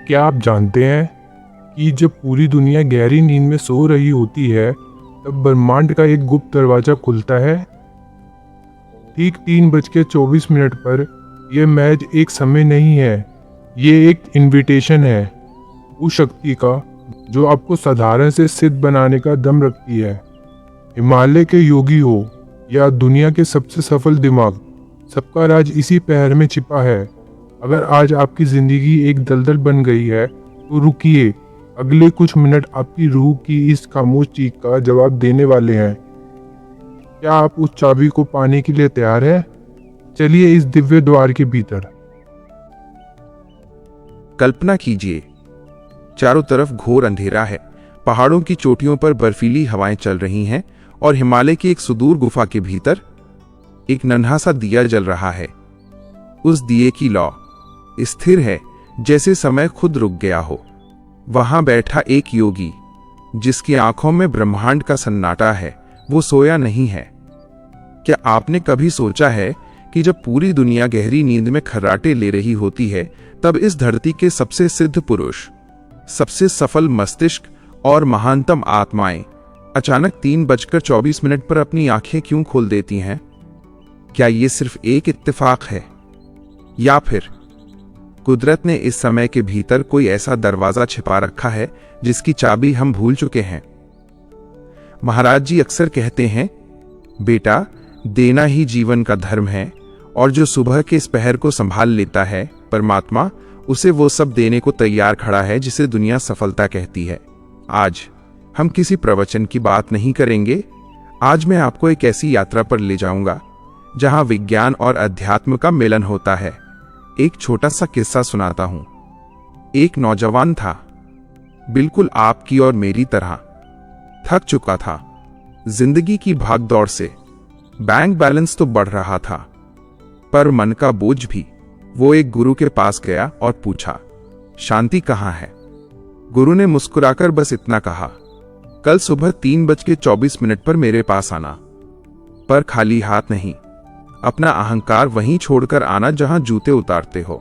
क्या आप जानते हैं कि जब पूरी दुनिया गहरी नींद में सो रही होती है तब ब्रह्मांड का एक गुप्त दरवाजा खुलता है। ठीक 3:24 पर यह महज एक समय नहीं है, ये एक इनविटेशन है उस शक्ति का जो आपको साधारण से सिद्ध बनाने का दम रखती है। हिमालय के योगी हो या दुनिया के सबसे सफल दिमाग, सबका राज इसी पहर में छिपा है। अगर आज आपकी जिंदगी एक दलदल बन गई है तो रुकिए, अगले कुछ मिनट आपकी रूह की इस खामोश चीख का जवाब देने वाले हैं। क्या आप उस चाबी को पाने के लिए तैयार हैं? चलिए इस दिव्य द्वार के भीतर। कल्पना कीजिए, चारों तरफ घोर अंधेरा है। पहाड़ों की चोटियों पर बर्फीली हवाएं चल रही हैं और हिमालय की एक सुदूर गुफा के भीतर एक नन्हा सा दिया जल रहा है। उस दिए की लौ स्थिर है, जैसे समय खुद रुक गया हो। वहां बैठा एक योगी जिसकी आंखों में ब्रह्मांड का सन्नाटा है, वो सोया नहीं है। क्या आपने कभी सोचा है कि जब पूरी दुनिया गहरी नींद में खर्राटे ले रही होती है, तब इस धरती के सबसे सिद्ध पुरुष, सबसे सफल मस्तिष्क और महानतम आत्माएं अचानक 3:24 पर अपनी आंखें क्यों खोल देती हैं? क्या ये सिर्फ एक इत्तेफाक है, या फिर कुदरत ने इस समय के भीतर कोई ऐसा दरवाजा छिपा रखा है जिसकी चाबी हम भूल चुके हैं? महाराज जी अक्सर कहते हैं, बेटा, देना ही जीवन का धर्म है, और जो सुबह के इस पहर को संभाल लेता है, परमात्मा उसे वो सब देने को तैयार खड़ा है जिसे दुनिया सफलता कहती है। आज हम किसी प्रवचन की बात नहीं करेंगे। आज मैं आपको एक ऐसी यात्रा पर ले जाऊंगा जहां विज्ञान और अध्यात्म का मिलन होता है। एक छोटा सा किस्सा सुनाता हूं। एक नौजवान था, बिल्कुल आपकी और मेरी तरह। थक चुका था जिंदगी की भागदौड़ से। बैंक बैलेंस तो बढ़ रहा था, पर मन का बोझ भी। वो एक गुरु के पास गया और पूछा, शांति कहाँ है? गुरु ने मुस्कुराकर बस इतना कहा, कल सुबह 3:24 पर मेरे पास आना, पर खाली हाथ नहीं। अपना अहंकार वहीं छोड़कर आना जहां जूते उतारते हो।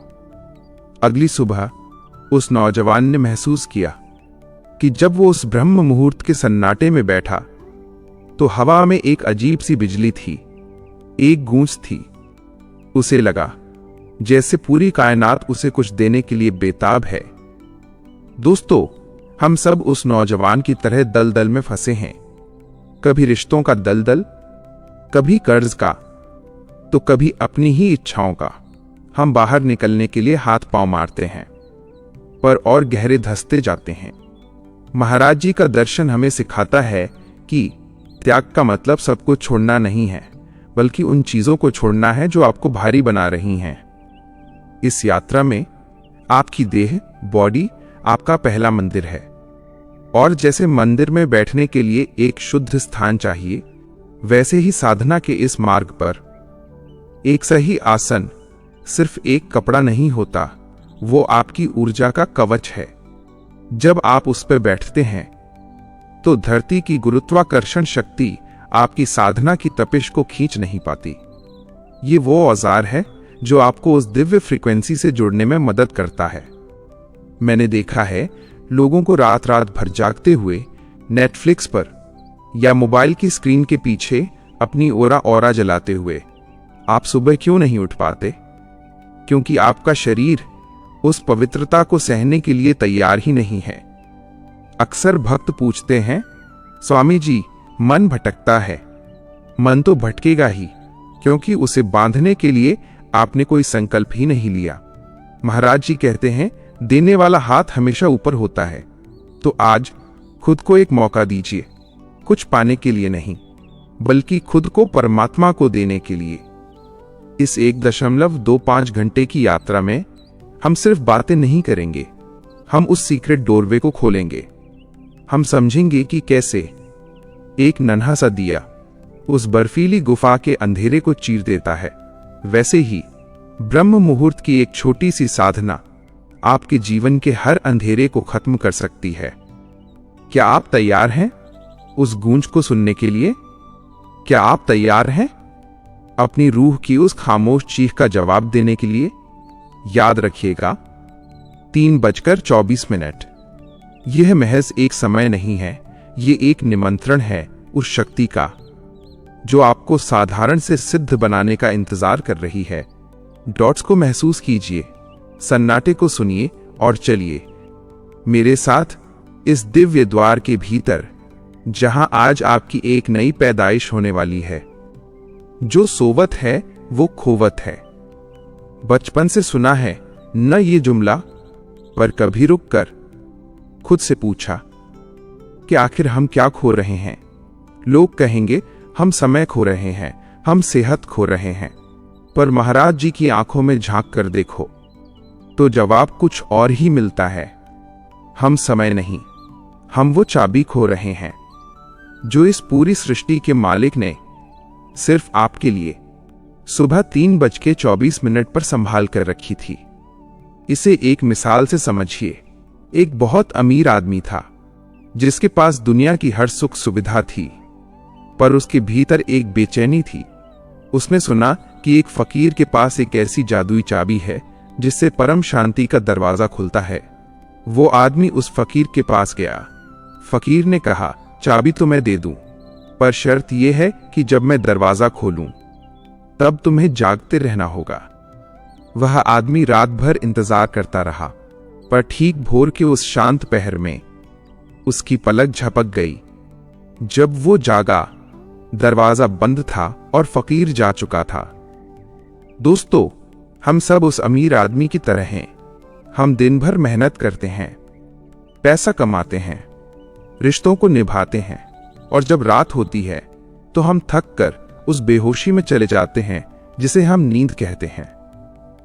अगली सुबह उस नौजवान ने महसूस किया कि जब वो उस ब्रह्म मुहूर्त के सन्नाटे में बैठा तो हवा में एक अजीब सी बिजली थी, एक गूंज थी। उसे लगा जैसे पूरी कायनात उसे कुछ देने के लिए बेताब है। दोस्तों, हम सब उस नौजवान की तरह दलदल में फंसे हैं। कभी रिश्तों का दलदल, कभी कर्ज का, तो कभी अपनी ही इच्छाओं का। हम बाहर निकलने के लिए हाथ पांव मारते हैं, पर और गहरे धंसते जाते हैं। महाराज जी का दर्शन हमें सिखाता है कि त्याग का मतलब सब कुछ छोड़ना नहीं है, बल्कि उन चीजों को छोड़ना है जो आपको भारी बना रही हैं। इस यात्रा में आपकी देह, बॉडी आपका पहला मंदिर है, और जैसे मंदिर में बैठने के लिए एक शुद्ध स्थान चाहिए, वैसे ही साधना के इस मार्ग पर एक सही आसन सिर्फ एक कपड़ा नहीं होता, वो आपकी ऊर्जा का कवच है। जब आप उस पर बैठते हैं तो धरती की गुरुत्वाकर्षण शक्ति आपकी साधना की तपिश को खींच नहीं पाती। ये वो औजार है जो आपको उस दिव्य फ्रीक्वेंसी से जुड़ने में मदद करता है। मैंने देखा है लोगों को रात रात भर जागते हुए नेटफ्लिक्स पर या मोबाइल की स्क्रीन के पीछे अपनी ओरा जलाते हुए। आप सुबह क्यों नहीं उठ पाते? क्योंकि आपका शरीर उस पवित्रता को सहने के लिए तैयार ही नहीं है। अक्सर भक्त पूछते हैं, स्वामी जी, मन भटकता है। मन तो भटकेगा ही, क्योंकि उसे बांधने के लिए आपने कोई संकल्प ही नहीं लिया। महाराज जी कहते हैं, देने वाला हाथ हमेशा ऊपर होता है। तो आज खुद को एक मौका दीजिए, कुछ पाने के लिए नहीं, बल्कि खुद को परमात्मा को देने के लिए। इस 1.25 घंटे की यात्रा में हम सिर्फ बातें नहीं करेंगे, हम उस सीक्रेट डोरवे को खोलेंगे। हम समझेंगे कि कैसे एक नन्हा सा दिया उस बर्फीली गुफा के अंधेरे को चीर देता है, वैसे ही ब्रह्म मुहूर्त की एक छोटी सी साधना आपके जीवन के हर अंधेरे को खत्म कर सकती है। क्या आप तैयार हैं उस गूंज को सुनने के लिए? क्या आप तैयार हैं अपनी रूह की उस खामोश चीख का जवाब देने के लिए? याद रखिएगा, 3:24। यह महज एक समय नहीं है, ये एक निमंत्रण है उस शक्ति का जो आपको साधारण से सिद्ध बनाने का इंतजार कर रही है। डॉट्स को महसूस कीजिए, सन्नाटे को सुनिए और चलिए मेरे साथ इस दिव्य द्वार के भीतर, जहां आज आपकी एक नई पैदाइश होने वाली है। जो सोवत है वो खोवत है। बचपन से सुना है न ये जुमला, पर कभी रुक कर खुद से पूछा कि आखिर हम क्या खो रहे हैं। लोग कहेंगे हम समय खो रहे हैं, हम सेहत खो रहे हैं, पर महाराज जी की आंखों में झांक कर देखो तो जवाब कुछ और ही मिलता है। हम समय नहीं, हम वो चाबी खो रहे हैं जो इस पूरी सृष्टि के मालिक ने सिर्फ आपके लिए सुबह 3:24 पर संभाल कर रखी थी। इसे एक मिसाल से समझिए। एक बहुत अमीर आदमी था जिसके पास दुनिया की हर सुख सुविधा थी, पर उसके भीतर एक बेचैनी थी। उसने सुना कि एक फकीर के पास एक ऐसी जादुई चाबी है जिससे परम शांति का दरवाजा खुलता है। वो आदमी उस फकीर के पास गया। फकीर ने कहा, चाबी तो मैं दे दूं, पर शर्त यह है कि जब मैं दरवाजा खोलूं तब तुम्हें जागते रहना होगा। वह आदमी रात भर इंतजार करता रहा, पर ठीक भोर के उस शांत पहर में उसकी पलक झपक गई। जब वो जागा, दरवाजा बंद था और फकीर जा चुका था। दोस्तों, हम सब उस अमीर आदमी की तरह हैं। हम दिन भर मेहनत करते हैं, पैसा कमाते हैं, रिश्तों को निभाते हैं, और जब रात होती है तो हम थक कर उस बेहोशी में चले जाते हैं जिसे हम नींद कहते हैं।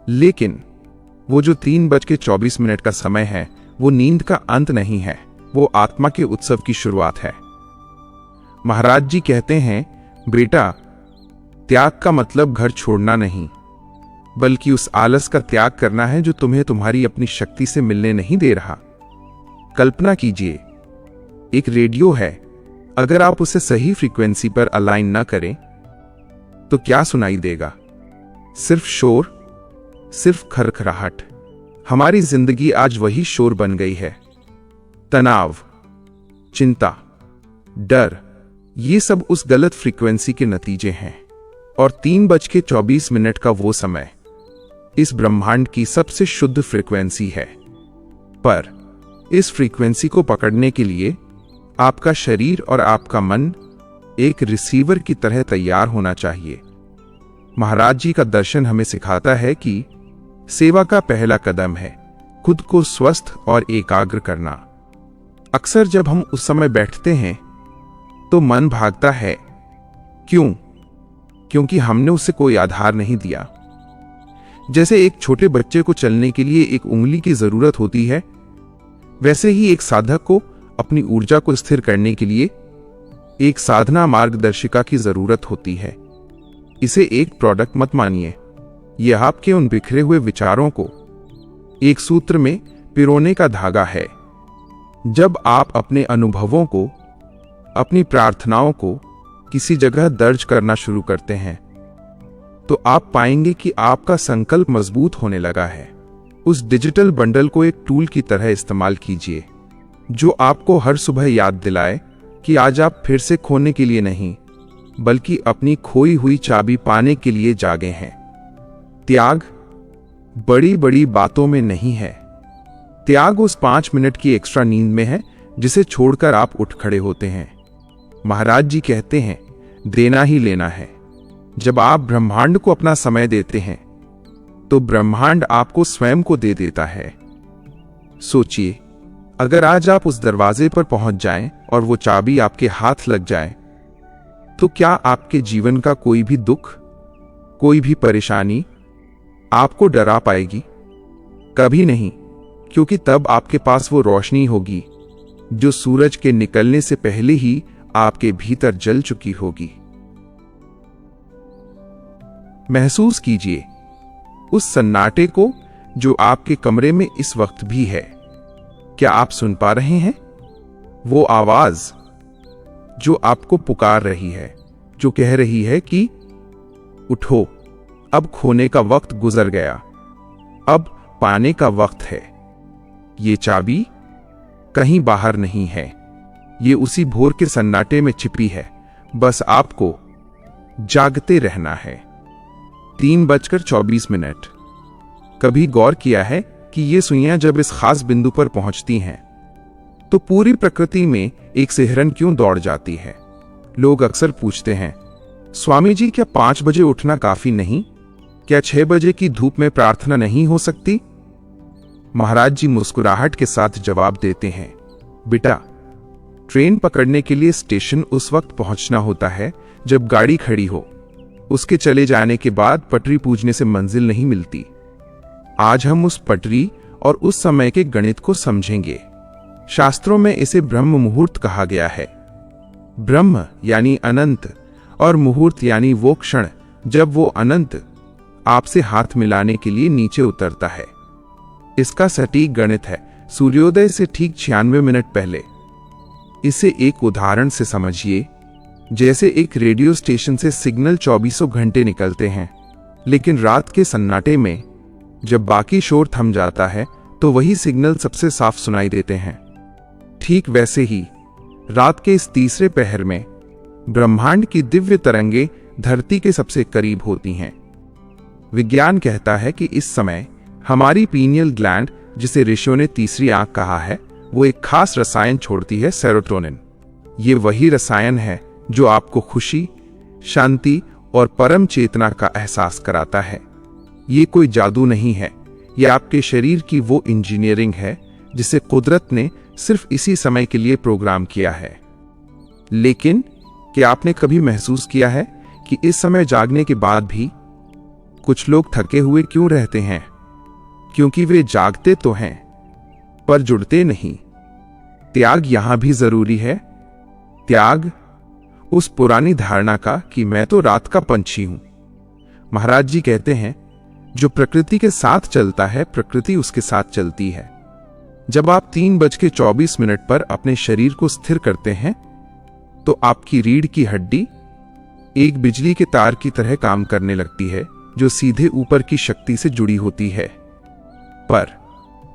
लेकिन वो जो 3:24 का समय है, वो नींद का अंत नहीं है, वो आत्मा के उत्सव की शुरुआत है। महाराज जी कहते हैं, बेटा, त्याग का मतलब घर छोड़ना नहीं, बल्कि उस आलस का त्याग करना है जो तुम्हें तुम्हारी अपनी शक्ति से मिलने नहीं दे रहा। कल्पना कीजिए, एक रेडियो है। अगर आप उसे सही फ्रीक्वेंसी पर अलाइन न करें तो क्या सुनाई देगा? सिर्फ शोर, सिर्फ खरखराहट। हमारी जिंदगी आज वही शोर बन गई है। तनाव, चिंता, डर, ये सब उस गलत फ्रीक्वेंसी के नतीजे हैं। और 3:24 का वो समय इस ब्रह्मांड की सबसे शुद्ध फ्रीक्वेंसी है। पर इस फ्रीक्वेंसी को पकड़ने के लिए आपका शरीर और आपका मन एक रिसीवर की तरह तैयार होना चाहिए। महाराज जी का दर्शन हमें सिखाता है कि सेवा का पहला कदम है खुद को स्वस्थ और एकाग्र करना। अक्सर जब हम उस समय बैठते हैं तो मन भागता है। क्यों? क्योंकि हमने उसे कोई आधार नहीं दिया। जैसे एक छोटे बच्चे को चलने के लिए एक उंगली की जरूरत होती है, वैसे ही एक साधक को अपनी ऊर्जा को स्थिर करने के लिए एक साधना मार्गदर्शिका की जरूरत होती है। इसे एक प्रोडक्ट मत मानिए, यह आपके उन बिखरे हुए विचारों को एक सूत्र में पिरोने का धागा है। जब आप अपने अनुभवों को, अपनी प्रार्थनाओं को किसी जगह दर्ज करना शुरू करते हैं तो आप पाएंगे कि आपका संकल्प मजबूत होने लगा है। उस डिजिटल बंडल को एक टूल की तरह इस्तेमाल कीजिए जो आपको हर सुबह याद दिलाए कि आज आप फिर से खोने के लिए नहीं, बल्कि अपनी खोई हुई चाबी पाने के लिए जागे हैं। त्याग बड़ी बड़ी बातों में नहीं है। त्याग उस 5 मिनट की एक्स्ट्रा नींद में है जिसे छोड़कर आप उठ खड़े होते हैं। महाराज जी कहते हैं, देना ही लेना है। जब आप ब्रह्मांड को अपना समय देते हैं तो ब्रह्मांड आपको स्वयं को दे देता है। सोचिए, अगर आज आप उस दरवाजे पर पहुंच जाएं और वो चाबी आपके हाथ लग जाए तो क्या आपके जीवन का कोई भी दुख, कोई भी परेशानी आपको डरा पाएगी? कभी नहीं, क्योंकि तब आपके पास वो रोशनी होगी जो सूरज के निकलने से पहले ही आपके भीतर जल चुकी होगी। महसूस कीजिए उस सन्नाटे को जो आपके कमरे में इस वक्त भी है। क्या आप सुन पा रहे हैं? वो आवाज जो आपको पुकार रही है, जो कह रही है कि उठो, अब खोने का वक्त गुजर गया। अब पाने का वक्त है। ये चाबी कहीं बाहर नहीं है, ये उसी भोर के सन्नाटे में छिपी है। बस आपको जागते रहना है। 3:24। कभी गौर किया है कि ये सुइयां जब इस खास बिंदु पर पहुंचती हैं तो पूरी प्रकृति में एक सिहरन क्यों दौड़ जाती है? लोग अक्सर पूछते हैं, स्वामी जी क्या 5 बजे उठना काफी नहीं? क्या 6 बजे की धूप में प्रार्थना नहीं हो सकती? महाराज जी मुस्कुराहट के साथ जवाब देते हैं, बेटा, ट्रेन पकड़ने के लिए स्टेशन उस वक्त पहुंचना होता है जब गाड़ी खड़ी हो। उसके चले जाने के बाद पटरी पूजने से मंजिल नहीं मिलती। आज हम उस पटरी और उस समय के गणित को समझेंगे। शास्त्रों में इसे ब्रह्म मुहूर्त कहा गया है। ब्रह्म यानी अनंत और मुहूर्त यानी वो क्षण जब वो अनंत आपसे हाथ मिलाने के लिए नीचे उतरता है। इसका सटीक गणित है सूर्योदय से ठीक 96 मिनट पहले। इसे एक उदाहरण से समझिए। जैसे एक रेडियो स्टेशन से सिग्नल 24 घंटे निकलते हैं, लेकिन रात के सन्नाटे में जब बाकी शोर थम जाता है तो वही सिग्नल सबसे साफ सुनाई देते हैं। ठीक वैसे ही रात के इस तीसरे पहर में ब्रह्मांड की दिव्य तरंगे धरती के सबसे करीब होती हैं। विज्ञान कहता है कि इस समय हमारी पीनियल ग्लैंड, जिसे ऋषियों ने तीसरी आंख कहा है, वो एक खास रसायन छोड़ती है, सेरोटोनिन। ये वही रसायन है जो आपको खुशी, शांति और परम चेतना का एहसास कराता है। ये कोई जादू नहीं है, ये आपके शरीर की वो इंजीनियरिंग है जिसे कुदरत ने सिर्फ इसी समय के लिए प्रोग्राम किया है। लेकिन क्या आपने कभी महसूस किया है कि इस समय जागने के बाद भी कुछ लोग थके हुए क्यों रहते हैं? क्योंकि वे जागते तो हैं पर जुड़ते नहीं। त्याग यहां भी जरूरी है। त्याग उस पुरानी धारणा का कि मैं तो रात का पंछी हूं। महाराज जी कहते हैं, जो प्रकृति के साथ चलता है प्रकृति उसके साथ चलती है। जब आप 3:24 पर अपने शरीर को स्थिर करते हैं तो आपकी रीढ़ की हड्डी एक बिजली के तार की तरह काम करने लगती है जो सीधे ऊपर की शक्ति से जुड़ी होती है। पर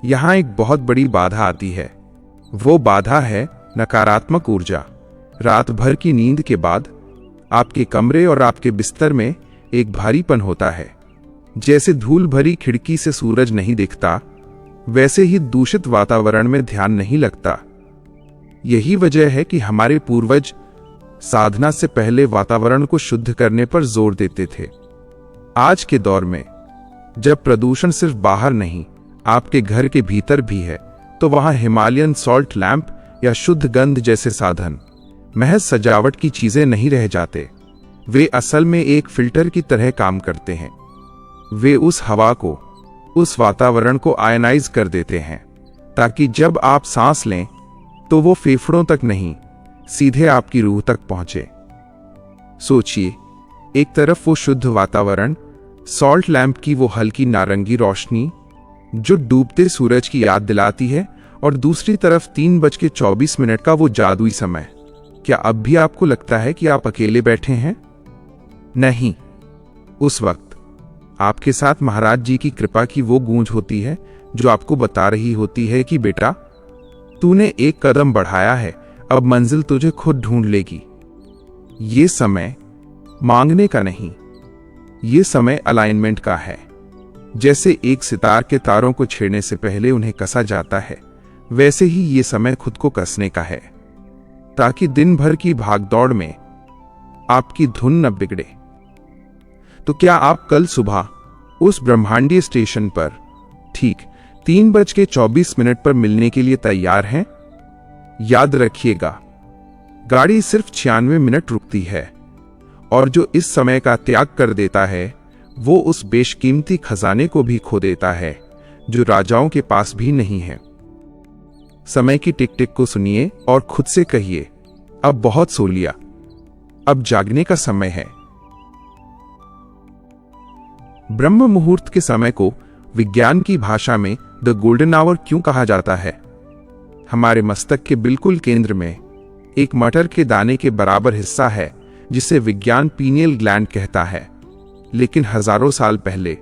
यहां एक बहुत बड़ी बाधा आती है। वो बाधा है नकारात्मक ऊर्जा। रात भर की नींद के बाद आपके कमरे और आपके बिस्तर में एक भारीपन होता है। जैसे धूल भरी खिड़की से सूरज नहीं दिखता, वैसे ही दूषित वातावरण में ध्यान नहीं लगता। यही वजह है कि हमारे पूर्वज साधना से पहले वातावरण को शुद्ध करने पर जोर देते थे। आज के दौर में जब प्रदूषण सिर्फ बाहर नहीं, आपके घर के भीतर भी है, तो वहां हिमालयन सॉल्ट लैंप या शुद्ध गंध जैसे साधन महज सजावट की चीजें नहीं रह जाते। वे असल में एक फिल्टर की तरह काम करते हैं। वे उस हवा को, उस वातावरण को आयनाइज कर देते हैं ताकि जब आप सांस लें तो वो फेफड़ों तक नहीं, सीधे आपकी रूह तक पहुंचे। सोचिए, एक तरफ वो शुद्ध वातावरण, सॉल्ट लैंप की वो हल्की नारंगी रोशनी जो डूबते सूरज की याद दिलाती है, और दूसरी तरफ 3:24 का वो जादुई समय। क्या अब भी आपको लगता है कि आप अकेले बैठे हैं? नहीं। उस वक्त आपके साथ महाराज जी की कृपा की वो गूंज होती है जो आपको बता रही होती है कि बेटा, तूने एक कदम बढ़ाया है, अब मंजिल तुझे खुद ढूंढ लेगी। ये समय मांगने का नहीं, ये समय अलाइनमेंट का है। जैसे एक सितार के तारों को छेड़ने से पहले उन्हें कसा जाता है, वैसे ही ये समय खुद को कसने का है, ताकि दिन भर की भागदौड़ में आपकी धुन न बिगड़े। तो क्या आप कल सुबह उस ब्रह्मांडीय स्टेशन पर ठीक 3:24 पर मिलने के लिए तैयार हैं? याद रखिएगा, गाड़ी सिर्फ 96 मिनट रुकती है, और जो इस समय का त्याग कर देता है वो उस बेशकीमती खजाने को भी खो देता है जो राजाओं के पास भी नहीं है। समय की टिक टिक को सुनिए और खुद से कहिए, अब बहुत सो लिया, अब जागने का समय है। ब्रह्म मुहूर्त के समय को विज्ञान की भाषा में द गोल्डन आवर क्यों कहा जाता है? हमारे मस्तक के बिल्कुल केंद्र में एक मटर के दाने के बराबर हिस्सा है जिसे विज्ञान पीनियल ग्लैंड कहता है। लेकिन हजारों साल पहले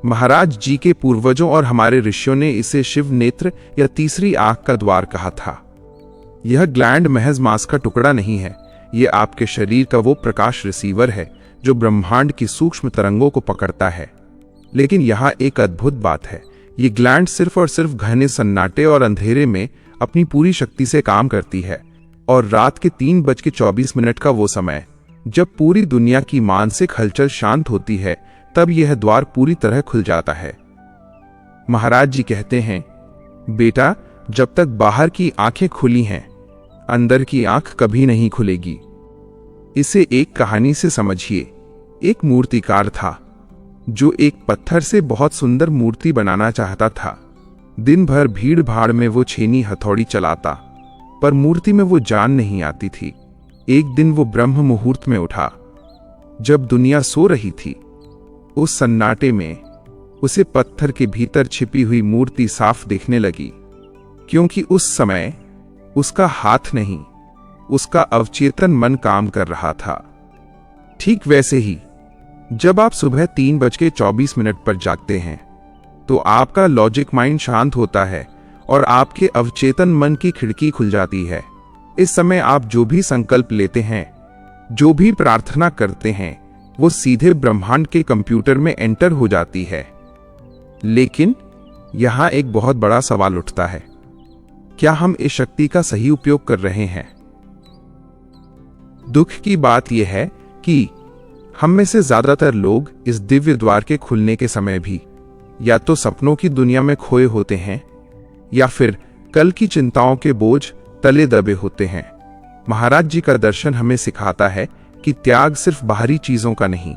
महाराज जी के पूर्वजों और हमारे ऋषियों ने इसे शिव नेत्र या तीसरी आंख का द्वार कहा था। यह ग्लैंड महज मांस का टुकड़ा नहीं है, यह आपके शरीर का वो प्रकाश रिसीवर है जो ब्रह्मांड की सूक्ष्म तरंगों को पकड़ता है। लेकिन यहाँ एक अद्भुत बात है, ये ग्लैंड सिर्फ और सिर्फ घने सन्नाटे और अंधेरे में अपनी पूरी शक्ति से काम करती है, और रात के 3:24 का वो समय जब पूरी दुनिया की मानसिक हलचल शांत होती है, तब यह द्वार पूरी तरह खुल जाता है। महाराज जी कहते हैं, बेटा, जब तक बाहर की आंखें खुली हैं, अंदर की आंख कभी नहीं खुलेगी। इसे एक कहानी से समझिए। एक मूर्तिकार था जो एक पत्थर से बहुत सुंदर मूर्ति बनाना चाहता था। दिन भर भीड़ भाड़ में वो छेनी हथौड़ी चलाता, पर मूर्ति में वो जान नहीं आती थी। एक दिन वो ब्रह्म मुहूर्त में उठा, जब दुनिया सो रही थी। उस सन्नाटे में उसे पत्थर के भीतर छिपी हुई मूर्ति साफ दिखने लगी, क्योंकि उस समय उसका हाथ नहीं, उसका अवचेतन मन काम कर रहा था। ठीक वैसे ही जब आप सुबह 3:24 पर जागते हैं, तो आपका लॉजिक माइंड शांत होता है और आपके अवचेतन मन की खिड़की खुल जाती है। इस समय आप जो भी संकल्प लेते हैं, जो भी प्रार्थना करते हैं, वो सीधे ब्रह्मांड के कंप्यूटर में एंटर हो जाती है। लेकिन यहां एक बहुत बड़ा सवाल उठता है, क्या हम इस शक्ति का सही उपयोग कर रहे हैं? दुख की बात यह है कि हम में से ज्यादातर लोग इस दिव्य द्वार के खुलने के समय भी या तो सपनों की दुनिया में खोए होते हैं, या फिर कल की चिंताओं के बोझ तले दबे होते हैं। महाराज जी का दर्शन हमें सिखाता है कि त्याग सिर्फ बाहरी चीजों का नहीं,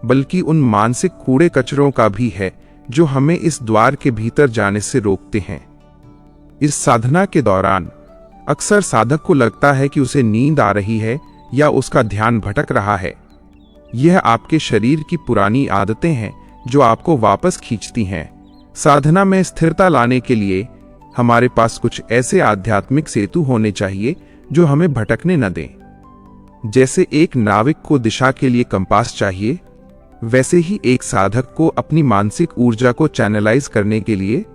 बल्कि उन मानसिक कूड़े कचरों का भी है जो हमें इस द्वार के भीतर जाने से रोकते हैं। इस साधना के दौरान अक्सर साधक को लगता है कि उसे नींद आ रही है या उसका ध्यान भटक रहा है। यह आपके शरीर की पुरानी आदतें हैं जो आपको वापस खींचती हैं। साधना में स्थिरता लाने के लिए हमारे पास कुछ ऐसे आध्यात्मिक सेतु होने चाहिए जो हमें भटकने न दें। जैसे एक नाविक को दिशा के लिए कंपास चाहिए, वैसे ही एक साधक को अपनी मानसिक ऊर्जा को चैनलाइज करने के लिए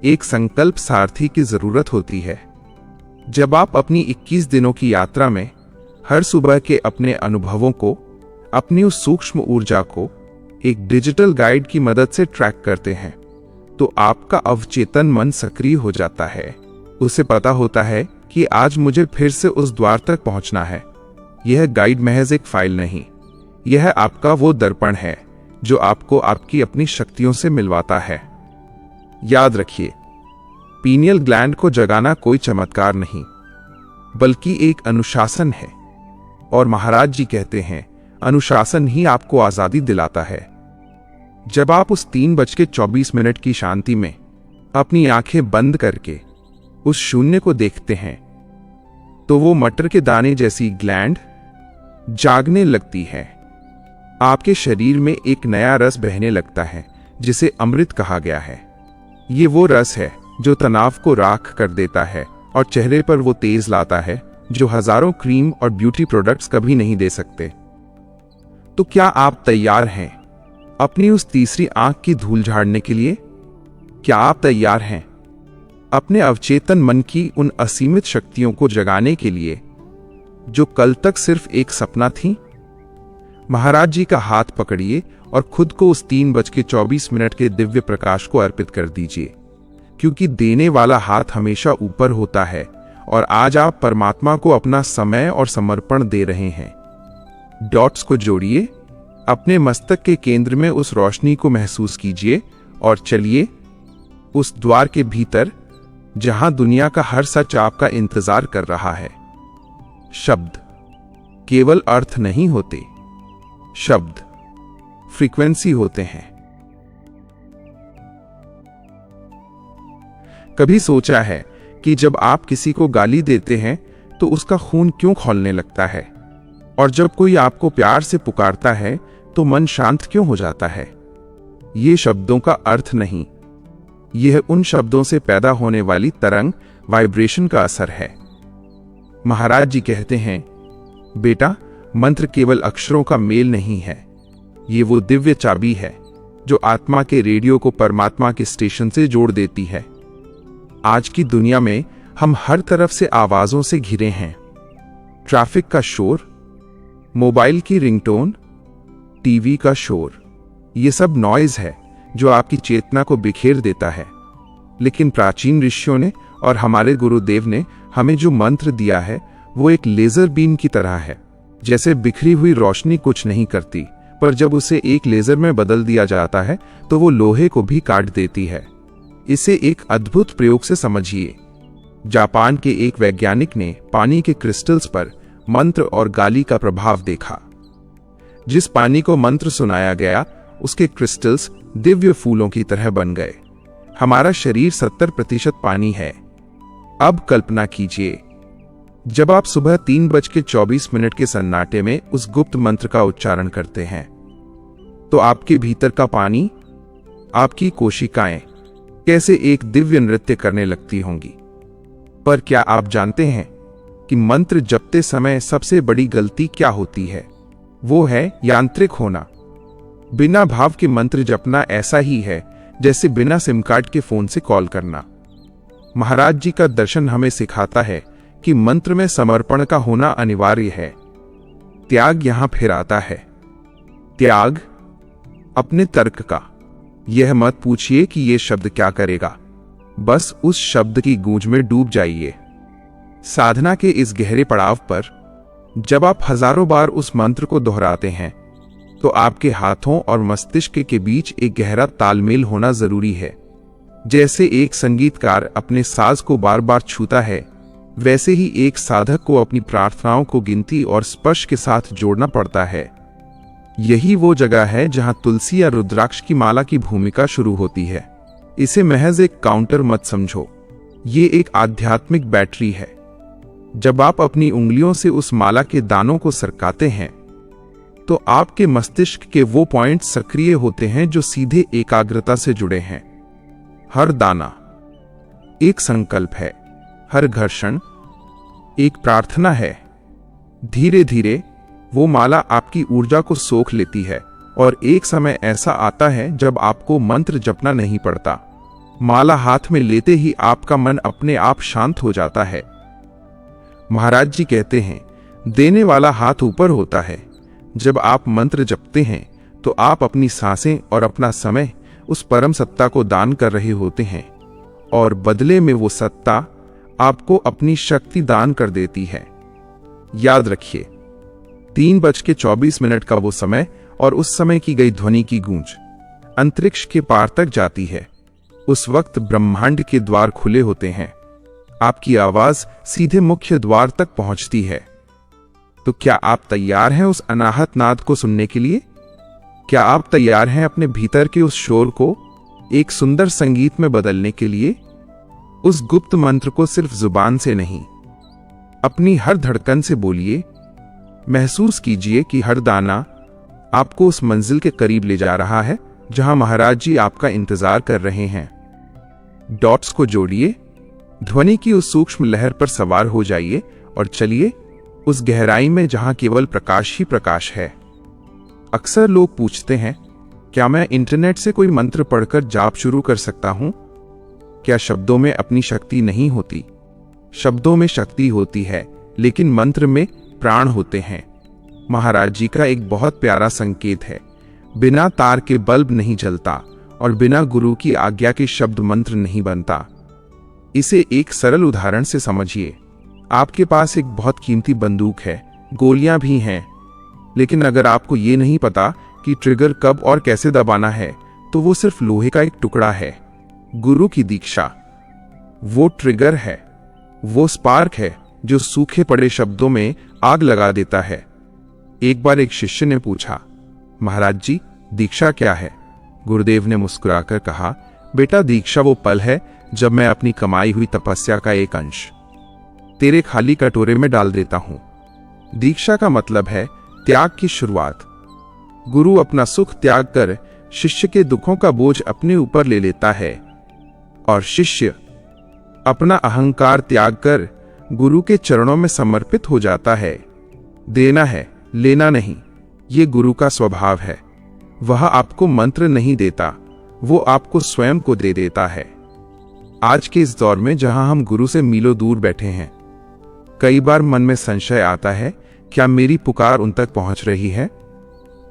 एक संकल्प सारथी की जरूरत होती है। जब आप अपनी 21 दिनों की यात्रा में हर सुबह के अपने अनुभवों को, अपनी उस सूक्ष्म ऊर्जा को एक डिजिटल गाइड की मदद से ट्रैक करते हैं, तो आपका अवचेतन मन सक्रिय हो जाता है। उसे पता होता है कि आज मुझे फिर से उस द्वार तक पहुंचना है। यह गाइड महज एक फाइल नहीं, यह आपका वो दर्पण है जो आपको आपकी अपनी शक्तियों से मिलवाता है। याद रखिए, पीनियल ग्लैंड को जगाना कोई चमत्कार नहीं, बल्कि एक अनुशासन है। और महाराज जी कहते हैं, अनुशासन ही आपको आजादी दिलाता है। जब आप उस 3:24 की शांति में अपनी आंखें बंद करके उस शून्य को देखते हैं, तो वो मटर के दाने जैसी ग्लैंड जागने लगती है। आपके शरीर में एक नया रस बहने लगता है जिसे अमृत कहा गया है। ये वो रस है जो तनाव को राख कर देता है और चेहरे पर वो तेज लाता है जो हजारों क्रीम और ब्यूटी प्रोडक्ट्स कभी नहीं दे सकते। तो क्या आप तैयार हैं अपनी उस तीसरी आंख की धूल झाड़ने के लिए? क्या आप तैयार हैं अपने अवचेतन मन की उन असीमित शक्तियों को जगाने के लिए जो कल तक सिर्फ एक सपना थी? महाराज जी का हाथ पकड़िए और खुद को उस 3:24 के दिव्य प्रकाश को अर्पित कर दीजिए, क्योंकि देने वाला हाथ हमेशा ऊपर होता है और आज आप परमात्मा को अपना समय और समर्पण दे रहे हैं। डॉट्स को जोड़िए, अपने मस्तक के केंद्र में उस रोशनी को महसूस कीजिए और चलिए उस द्वार के भीतर जहां दुनिया का हर सच आपका इंतजार कर रहा है। शब्द केवल अर्थ नहीं होते, शब्द फ्रीक्वेंसी होते हैं। कभी सोचा है कि जब आप किसी को गाली देते हैं तो उसका खून क्यों खौलने लगता है, और जब कोई आपको प्यार से पुकारता है तो मन शांत क्यों हो जाता है? ये शब्दों का अर्थ नहीं, यह उन शब्दों से पैदा होने वाली तरंग, वाइब्रेशन का असर है। महाराज जी कहते हैं, बेटा, मंत्र केवल अक्षरों का मेल नहीं है, ये वो दिव्य चाबी है जो आत्मा के रेडियो को परमात्मा के स्टेशन से जोड़ देती है। आज की दुनिया में हम हर तरफ से आवाजों से घिरे हैं। ट्रैफिक का शोर, मोबाइल की रिंगटोन, टीवी का शोर, ये सब नॉइज है जो आपकी चेतना को बिखेर देता है। लेकिन प्राचीन ऋषियों ने और हमारे गुरुदेव ने हमें जो मंत्र दिया है वो एक लेजर बीम की तरह है। जैसे बिखरी हुई रोशनी कुछ नहीं करती, पर जब उसे एक लेजर में बदल दिया जाता है तो वो लोहे को भी काट देती है। इसे एक अद्भुत प्रयोग से समझिए। जापान के एक वैज्ञानिक ने पानी के क्रिस्टल्स पर मंत्र और गाली का प्रभाव देखा। जिस पानी को मंत्र सुनाया गया उसके क्रिस्टल्स दिव्य फूलों की तरह बन गए। हमारा शरीर 70% पानी है। अब कल्पना कीजिए, जब आप सुबह 3:24 के सन्नाटे में उस गुप्त मंत्र का उच्चारण करते हैं तो आपके भीतर का पानी, आपकी कोशिकाएं कैसे एक दिव्य नृत्य करने लगती होंगी। पर क्या आप जानते हैं कि मंत्र जपते समय सबसे बड़ी गलती क्या होती है? वो है यांत्रिक होना। बिना भाव के मंत्र जपना ऐसा ही है जैसे बिना सिम कार्ड के फोन से कॉल करना। महाराज जी का दर्शन हमें सिखाता है कि मंत्र में समर्पण का होना अनिवार्य है। त्याग यहां फिर आता है। त्याग अपने तर्क का। यह मत पूछिए कि यह शब्द क्या करेगा, बस उस शब्द की गूंज में डूब जाइए। साधना के इस गहरे पड़ाव पर जब आप हजारों बार उस मंत्र को दोहराते हैं तो आपके हाथों और मस्तिष्क के बीच एक गहरा तालमेल होना जरूरी है। जैसे एक संगीतकार अपने साज को बार बार छूता है, वैसे ही एक साधक को अपनी प्रार्थनाओं को गिनती और स्पर्श के साथ जोड़ना पड़ता है। यही वो जगह है जहां तुलसी या रुद्राक्ष की माला की भूमिका शुरू होती है। इसे महज एक काउंटर मत समझो, ये एक आध्यात्मिक बैटरी है। जब आप अपनी उंगलियों से उस माला के दानों को सरकाते हैं तो आपके मस्तिष्क के वो पॉइंट सक्रिय होते हैं जो सीधे एकाग्रता से जुड़े हैं। हर दाना एक संकल्प है, हर घर्षण एक प्रार्थना है। धीरे धीरे वो माला आपकी ऊर्जा को सोख लेती है और एक समय ऐसा आता है जब आपको मंत्र जपना नहीं पड़ता। माला हाथ में लेते ही आपका मन अपने आप शांत हो जाता है। महाराज जी कहते हैं, देने वाला हाथ ऊपर होता है। जब आप मंत्र जपते हैं तो आप अपनी सांसें और अपना समय उस परम सत्ता को दान कर रहे होते हैं और बदले में वो सत्ता आपको अपनी शक्ति दान कर देती है। याद रखिए, 3:24 का वो समय और उस समय की गई ध्वनि की गूंज अंतरिक्ष के पार तक जाती है। उस वक्त ब्रह्मांड के द्वार खुले होते हैं। आपकी आवाज सीधे मुख्य द्वार तक पहुंचती है। तो क्या आप तैयार हैं उस अनाहत नाद को सुनने के लिए? क्या आप तैयार हैं अपने भीतर के उस शोर को एक सुंदर संगीत में बदलने के लिए? उस गुप्त मंत्र को सिर्फ जुबान से नहीं, अपनी हर धड़कन से बोलिए। महसूस कीजिए कि हर दाना आपको उस मंजिल के करीब ले जा रहा है जहां महाराज जी आपका इंतजार कर रहे हैं। डॉट्स को जोड़िए, ध्वनि की उस सूक्ष्म लहर पर सवार हो जाइए और चलिए उस गहराई में जहां केवल प्रकाश ही प्रकाश है। अक्सर लोग पूछते हैं, क्या मैं इंटरनेट से कोई मंत्र पढ़कर जाप शुरू कर सकता हूं? क्या शब्दों में अपनी शक्ति नहीं होती? शब्दों में शक्ति होती है, लेकिन मंत्र में प्राण होते हैं। महाराज जी का एक बहुत प्यारा संकेत है, बिना तार के बल्ब नहीं जलता और बिना गुरु की आज्ञा के शब्द मंत्र नहीं बनता। इसे एक सरल उदाहरण से समझिए। आपके पास एक बहुत कीमती बंदूक है, गोलियां भी हैं, लेकिन अगर आपको ये नहीं पता कि ट्रिगर कब और कैसे दबाना है तो वो सिर्फ लोहे का एक टुकड़ा है। गुरु की दीक्षा वो ट्रिगर है, वो स्पार्क है जो सूखे पड़े शब्दों में आग लगा देता है। एक बार एक शिष्य ने पूछा, महाराज जी दीक्षा क्या है? गुरुदेव ने मुस्कुराकर कहा, बेटा दीक्षा वो पल है जब मैं अपनी कमाई हुई तपस्या का एक अंश तेरे खाली कटोरे में डाल देता हूं। दीक्षा का मतलब है त्याग की शुरुआत। गुरु अपना सुख त्याग कर शिष्य के दुखों का बोझ अपने ऊपर ले लेता है और शिष्य अपना अहंकार त्याग कर गुरु के चरणों में समर्पित हो जाता है। देना है, लेना नहीं, ये गुरु का स्वभाव है। वह आपको मंत्र नहीं देता, वो आपको स्वयं को दे देता है। आज के इस दौर में जहां हम गुरु से मीलों दूर बैठे हैं, कई बार मन में संशय आता है, क्या मेरी पुकार उन तक पहुंच रही है?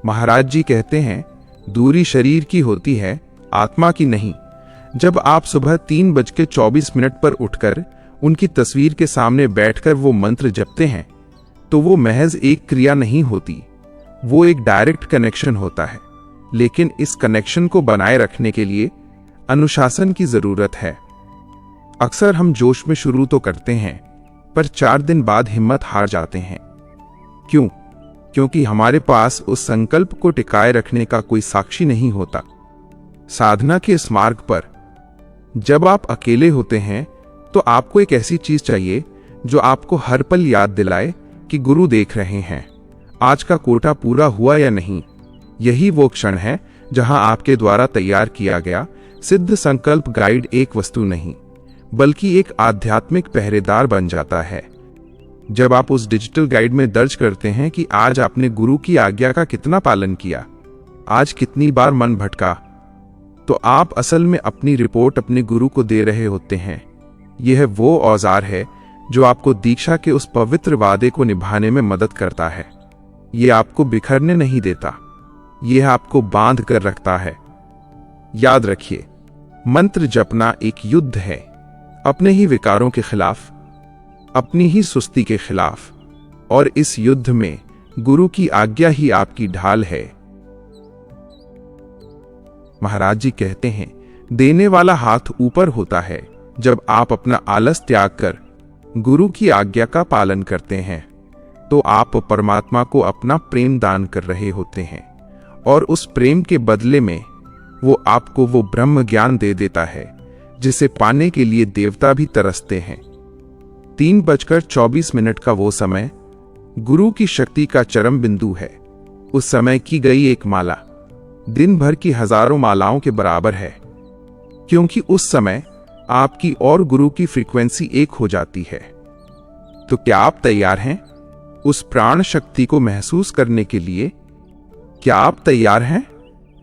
महाराज जी कहते हैं, दूरी शरीर की होती है, आत्मा की नहीं। जब आप सुबह 3:24 पर उठकर उनकी तस्वीर के सामने बैठकर वो मंत्र जपते हैं, तो वो महज एक क्रिया नहीं होती, वो एक डायरेक्ट कनेक्शन होता है। लेकिन इस कनेक्शन को बनाए रखने के लिए अनुशासन की जरूरत है। अक्सर हम जोश में शुरू तो करते हैं, पर 4 दिन बाद हिम्मत हार जाते हैं। क्यों? क्योंकि हमारे पास उस संकल्प को टिकाए रखने का कोई साक्षी नहीं होता। साधना के इस मार्ग पर जब आप अकेले होते हैं, तो आपको एक ऐसी चीज चाहिए जो आपको हर पल याद दिलाए कि गुरु देख रहे हैं, आज का कोटा पूरा हुआ या नहीं। यही वो क्षण है जहां आपके द्वारा तैयार किया गया सिद्ध संकल्प गाइड एक वस्तु नहीं, बल्कि एक आध्यात्मिक पहरेदार बन जाता है। जब आप उस डिजिटल गाइड में दर्ज करते हैं कि आज आपने गुरु की आज्ञा का कितना पालन किया, आज कितनी बार मन भटका, तो आप असल में अपनी रिपोर्ट अपने गुरु को दे रहे होते हैं। यह वो औजार है जो आपको दीक्षा के उस पवित्र वादे को निभाने में मदद करता है। यह आपको बिखरने नहीं देता, यह आपको बांध कर रखता है। याद रखिए, मंत्र जपना एक युद्ध है, अपने ही विकारों के खिलाफ, अपनी ही सुस्ती के खिलाफ, और इस युद्ध में गुरु की आज्ञा ही आपकी ढाल है। महाराज जी कहते हैं, देने वाला हाथ ऊपर होता है जब आप अपना आलस त्याग कर गुरु की आज्ञा का पालन करते हैं, तो आप परमात्मा को अपना प्रेम दान कर रहे होते हैं, और उस प्रेम के बदले में वो आपको वो ब्रह्म ज्ञान दे देता है जिसे पाने के लिए देवता भी तरसते हैं। 3:24 का वो समय गुरु की शक्ति का चरम बिंदु है। उस समय की गई एक माला दिन भर की हजारों मालाओं के बराबर है, क्योंकि उस समय आपकी और गुरु की फ्रीक्वेंसी एक हो जाती है। तो क्या आप तैयार हैं उस प्राण शक्ति को महसूस करने के लिए? क्या आप तैयार हैं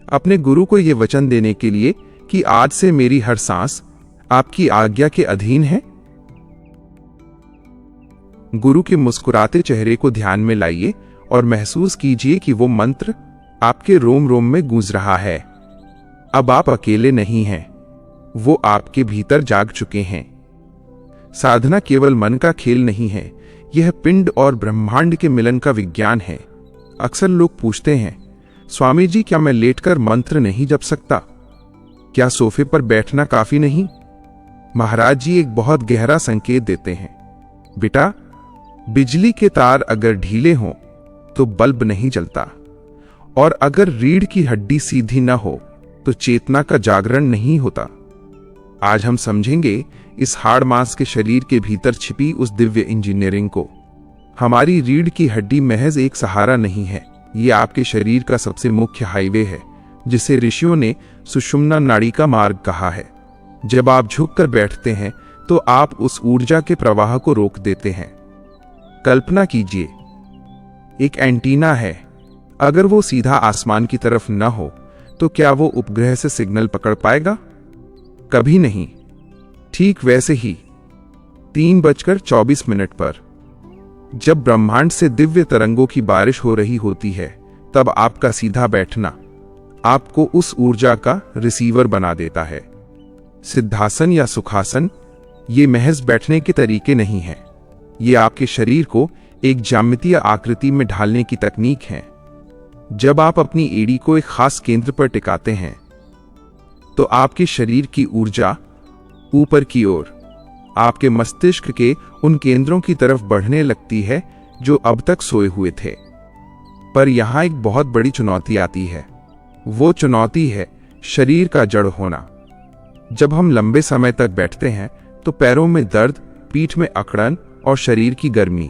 अपने गुरु को यह वचन देने के लिए कि आज से मेरी हर सांस आपकी आज्ञा के अधीन है? गुरु के मुस्कुराते चेहरे को ध्यान में लाइए और महसूस कीजिए कि वो मंत्र आपके रोम रोम में गूंज रहा है। अब आप अकेले नहीं हैं, वो आपके भीतर जाग चुके हैं। साधना केवल मन का खेल नहीं है, यह पिंड और ब्रह्मांड के मिलन का विज्ञान है। अक्सर लोग पूछते हैं, स्वामी जी क्या मैं लेटकर मंत्र नहीं जप सकता? क्या सोफे पर बैठना काफी नहीं? महाराज जी एक बहुत गहरा संकेत देते हैं, बेटा, बिजली के तार अगर ढीले हों तो बल्ब नहीं जलता, और अगर रीढ़ की हड्डी सीधी न हो तो चेतना का जागरण नहीं होता। आज हम समझेंगे इस हाड़ मांस के शरीर के भीतर छिपी उस दिव्य इंजीनियरिंग को। हमारी रीढ़ की हड्डी महज एक सहारा नहीं है, ये आपके शरीर का सबसे मुख्य हाईवे है, जिसे ऋषियों ने सुषुम्ना नाड़ी का मार्ग कहा है। जब आप झुककर बैठते हैं तो आप उस ऊर्जा के प्रवाह को रोक देते हैं। कल्पना कीजिए, एक एंटीना है, अगर वो सीधा आसमान की तरफ न हो तो क्या वो उपग्रह से सिग्नल पकड़ पाएगा? कभी नहीं। ठीक वैसे ही 3:24 पर जब ब्रह्मांड से दिव्य तरंगों की बारिश हो रही होती है, तब आपका सीधा बैठना आपको उस ऊर्जा का रिसीवर बना देता है। सिद्धासन या सुखासन ये महज बैठने के तरीके नहीं हैं, ये आपके शरीर को एक ज्यामितीय आकृति में ढालने की तकनीक है। जब आप अपनी एड़ी को एक खास केंद्र पर टिकाते हैं, तो आपके शरीर की ऊर्जा ऊपर की ओर आपके मस्तिष्क के उन केंद्रों की तरफ बढ़ने लगती है जो अब तक सोए हुए थे। पर यहां एक बहुत बड़ी चुनौती आती है। वो चुनौती है शरीर का जड़ होना। जब हम लंबे समय तक बैठते हैं तो पैरों में दर्द, पीठ में अकड़न और शरीर की गर्मी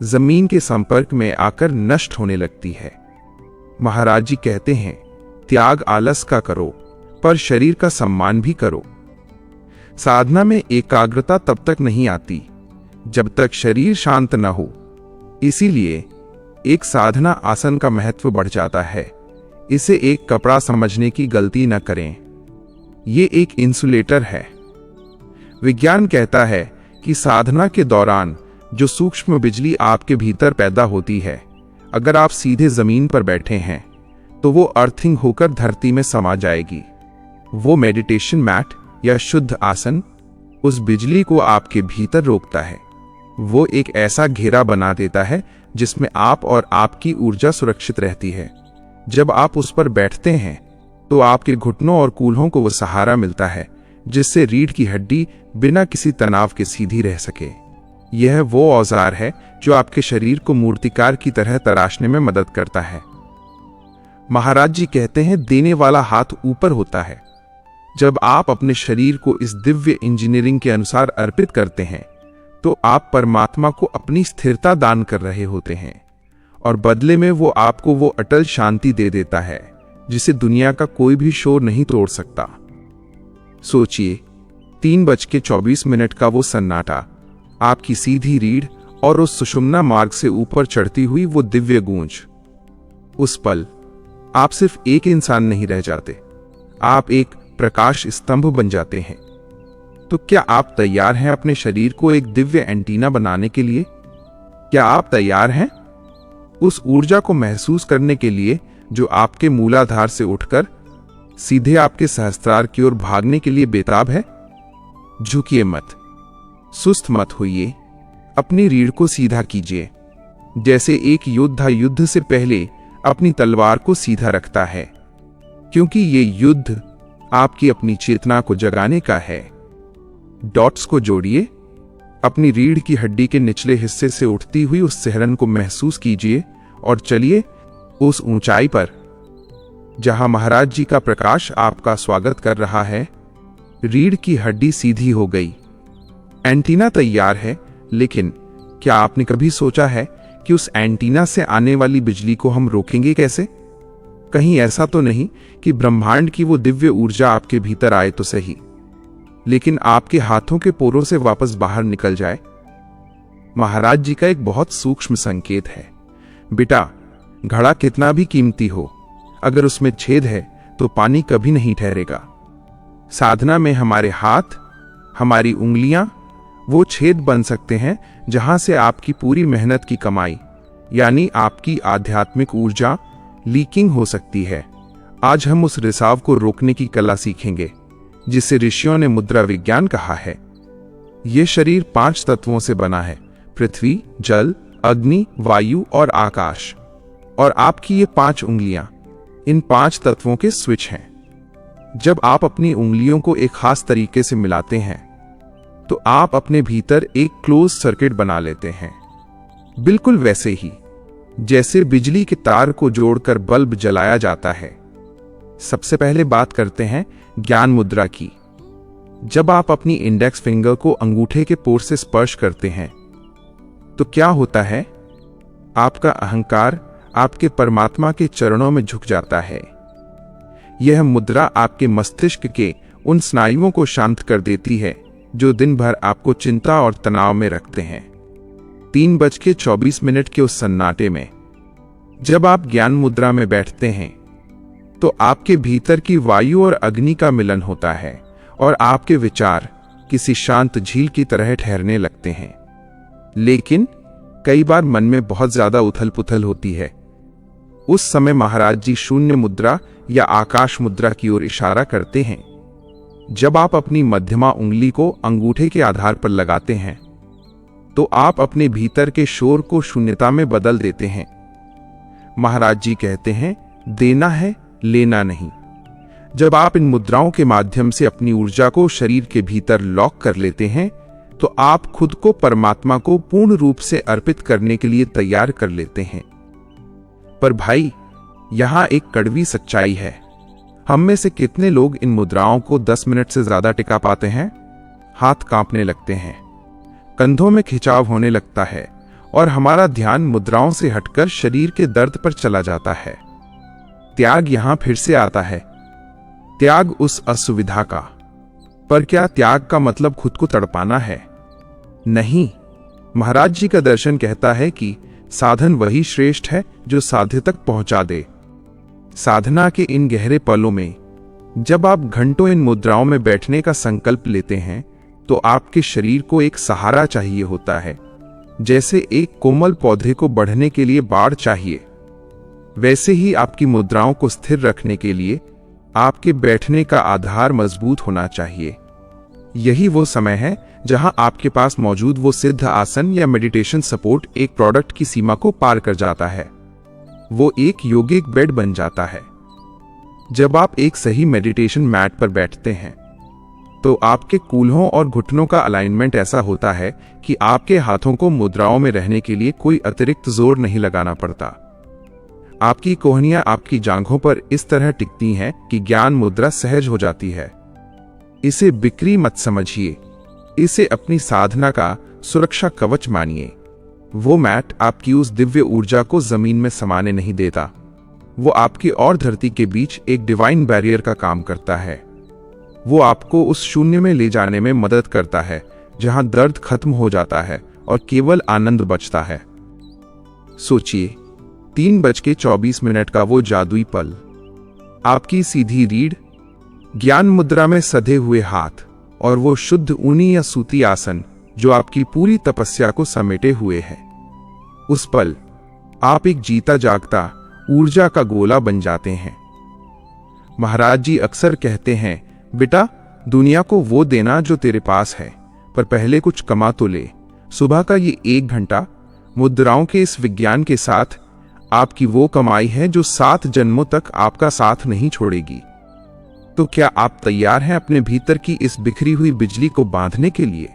जमीन के संपर्क में आकर नष्ट होने लगती है। महाराज जी कहते हैं, त्याग आलस का करो, पर शरीर का सम्मान भी करो। साधना में एकाग्रता तब तक नहीं आती जब तक शरीर शांत न हो। इसीलिए एक साधना आसन का महत्व बढ़ जाता है। इसे एक कपड़ा समझने की गलती न करें। ये एक इंसुलेटर है। विज्ञान कहता है कि साधना के दौरान जो सूक्ष्म बिजली आपके भीतर पैदा होती है, अगर आप सीधे जमीन पर बैठे हैं तो वो अर्थिंग होकर धरती में समा जाएगी। वो मेडिटेशन मैट या शुद्ध आसन उस बिजली को आपके भीतर रोकता है। वो एक ऐसा घेरा बना देता है जिसमें आप और आपकी ऊर्जा सुरक्षित रहती है। जब आप उस पर बैठते हैं तो आपके घुटनों और कूल्हों को वो सहारा मिलता है जिससे रीढ़ की हड्डी बिना किसी तनाव के सीधी रह सके। यह वो औजार है जो आपके शरीर को मूर्तिकार की तरह तराशने में मदद करता है। महाराज जी कहते हैं, देने वाला हाथ ऊपर होता है। जब आप अपने शरीर को इस दिव्य इंजीनियरिंग के अनुसार अर्पित करते हैं तो आप परमात्मा को अपनी स्थिरता दान कर रहे होते हैं और बदले में वो आपको वो अटल शांति दे देता है जिसे दुनिया का कोई भी शोर नहीं तोड़ सकता। सोचिए, 3:24 का वो सन्नाटा, आपकी सीधी रीढ़ और उस सुषुम्ना मार्ग से ऊपर चढ़ती हुई वो दिव्य गूंज। उस पल आप सिर्फ एक इंसान नहीं रह जाते, आप एक प्रकाश स्तंभ बन जाते हैं। तो क्या आप तैयार हैं अपने शरीर को एक दिव्य एंटीना बनाने के लिए? क्या आप तैयार हैं उस ऊर्जा को महसूस करने के लिए जो आपके मूलाधार से उठकर सीधे आपके सहस्त्रार की ओर भागने के लिए बेताब है? झुकिए मत, सुस्त मत होइए, अपनी रीढ़ को सीधा कीजिए, जैसे एक योद्धा युद्ध से पहले अपनी तलवार को सीधा रखता है, क्योंकि ये युद्ध आपकी अपनी चेतना को जगाने का है। डॉट्स को जोड़िए, अपनी रीढ़ की हड्डी के निचले हिस्से से उठती हुई उस सिहरन को महसूस कीजिए और चलिए उस ऊंचाई पर जहां महाराज जी का प्रकाश आपका स्वागत कर रहा है। रीढ़ की हड्डी सीधी हो गई, एंटीना तैयार है, लेकिन क्या आपने कभी सोचा है कि उस एंटीना से आने वाली बिजली को हम रोकेंगे कैसे? कहीं ऐसा तो नहीं कि ब्रह्मांड की वो दिव्य ऊर्जा आपके भीतर आए तो सही, लेकिन आपके हाथों के पोरों से वापस बाहर निकल जाए। महाराज जी का एक बहुत सूक्ष्म संकेत है, बेटा, घड़ा कितना भी कीमती हो, अगर उसमें छेद है तो पानी कभी नहीं ठहरेगा। साधना में हमारे हाथ, हमारी उंगलियां वो छेद बन सकते हैं जहां से आपकी पूरी मेहनत की कमाई यानी आपकी आध्यात्मिक ऊर्जा लीकिंग हो सकती है। आज हम उस रिसाव को रोकने की कला सीखेंगे जिसे ऋषियों ने मुद्रा विज्ञान कहा है। यह शरीर 5 तत्वों से बना है, पृथ्वी, जल, अग्नि, वायु और आकाश। और आपकी ये 5 उंगलियां इन 5 तत्वों के स्विच हैं। जब आप अपनी उंगलियों को एक खास तरीके से मिलाते हैं तो आप अपने भीतर एक क्लोज सर्किट बना लेते हैं, बिल्कुल वैसे ही जैसे बिजली के तार को जोड़कर बल्ब जलाया जाता है। सबसे पहले बात करते हैं ज्ञान मुद्रा की। जब आप अपनी इंडेक्स फिंगर को अंगूठे के पोर से स्पर्श करते हैं तो क्या होता है? आपका अहंकार आपके परमात्मा के चरणों में झुक जाता है। यह मुद्रा आपके मस्तिष्क के उन स्नायुओं को शांत कर देती है जो दिन भर आपको चिंता और तनाव में रखते हैं। 3:24 के उस सन्नाटे में जब आप ज्ञान मुद्रा में बैठते हैं तो आपके भीतर की वायु और अग्नि का मिलन होता है और आपके विचार किसी शांत झील की तरह ठहरने लगते हैं। लेकिन कई बार मन में बहुत ज्यादा उथल पुथल होती है। उस समय महाराज जी शून्य मुद्रा या आकाश मुद्रा की ओर इशारा करते हैं। जब आप अपनी मध्यमा उंगली को अंगूठे के आधार पर लगाते हैं तो आप अपने भीतर के शोर को शून्यता में बदल देते हैं। महाराज जी कहते हैं, देना है, लेना नहीं। जब आप इन मुद्राओं के माध्यम से अपनी ऊर्जा को शरीर के भीतर लॉक कर लेते हैं तो आप खुद को परमात्मा को पूर्ण रूप से अर्पित करने के लिए तैयार कर लेते हैं। पर भाई, यहां एक कड़वी सच्चाई है। हम में से कितने लोग इन मुद्राओं को 10 मिनट से ज्यादा टिका पाते हैं? हाथ कांपने लगते हैं, कंधों में खिंचाव होने लगता है और हमारा ध्यान मुद्राओं से हटकर शरीर के दर्द पर चला जाता है। त्याग यहां फिर से आता है, त्याग उस असुविधा का। पर क्या त्याग का मतलब खुद को तड़पाना है? नहीं। महाराज जी का दर्शन कहता है कि साधन वही श्रेष्ठ है जो साध्य तक पहुंचा दे। साधना के इन गहरे पलों में जब आप घंटों इन मुद्राओं में बैठने का संकल्प लेते हैं तो आपके शरीर को एक सहारा चाहिए होता है। जैसे एक कोमल पौधे को बढ़ने के लिए बाड़ चाहिए, वैसे ही आपकी मुद्राओं को स्थिर रखने के लिए आपके बैठने का आधार मजबूत होना चाहिए। यही वो समय है जहां आपके पास मौजूद वो सिद्ध आसन या मेडिटेशन सपोर्ट एक प्रोडक्ट की सीमा को पार कर जाता है। वो एक योगिक बेड बन जाता है। जब आप एक सही मेडिटेशन मैट पर बैठते हैं तो आपके कूल्हों और घुटनों का अलाइनमेंट ऐसा होता है कि आपके हाथों को मुद्राओं में रहने के लिए कोई अतिरिक्त जोर नहीं लगाना पड़ता। आपकी कोहनियां आपकी जांघों पर इस तरह टिकती हैं कि ज्ञान मुद्रा सहज हो जाती है। इसे बिक्री मत समझिए, इसे अपनी साधना का सुरक्षा कवच मानिए। वो मैट आपकी उस दिव्य ऊर्जा को जमीन में समाने नहीं देता। वो आपकी और धरती के बीच एक डिवाइन बैरियर का काम करता है। वो आपको उस शून्य में ले जाने में मदद करता है जहां दर्द खत्म हो जाता है और केवल आनंद बचता है। सोचिए, 3:24 का वो जादुई पल, आपकी सीधी रीढ़, ज्ञान मुद्रा में सधे हुए हाथ और वो शुद्ध ऊनी या सूती आसन जो आपकी पूरी तपस्या को समेटे हुए है। उस पल आप एक जीता जागता ऊर्जा का गोला बन जाते हैं। महाराज जी अक्सर कहते हैं, बेटा, दुनिया को वो देना जो तेरे पास है, पर पहले कुछ कमा तो ले। सुबह का ये 1 घंटा मुद्राओं के इस विज्ञान के साथ आपकी वो कमाई है जो 7 जन्मों तक आपका साथ नहीं छोड़ेगी। तो क्या आप तैयार हैं अपने भीतर की इस बिखरी हुई बिजली को बांधने के लिए?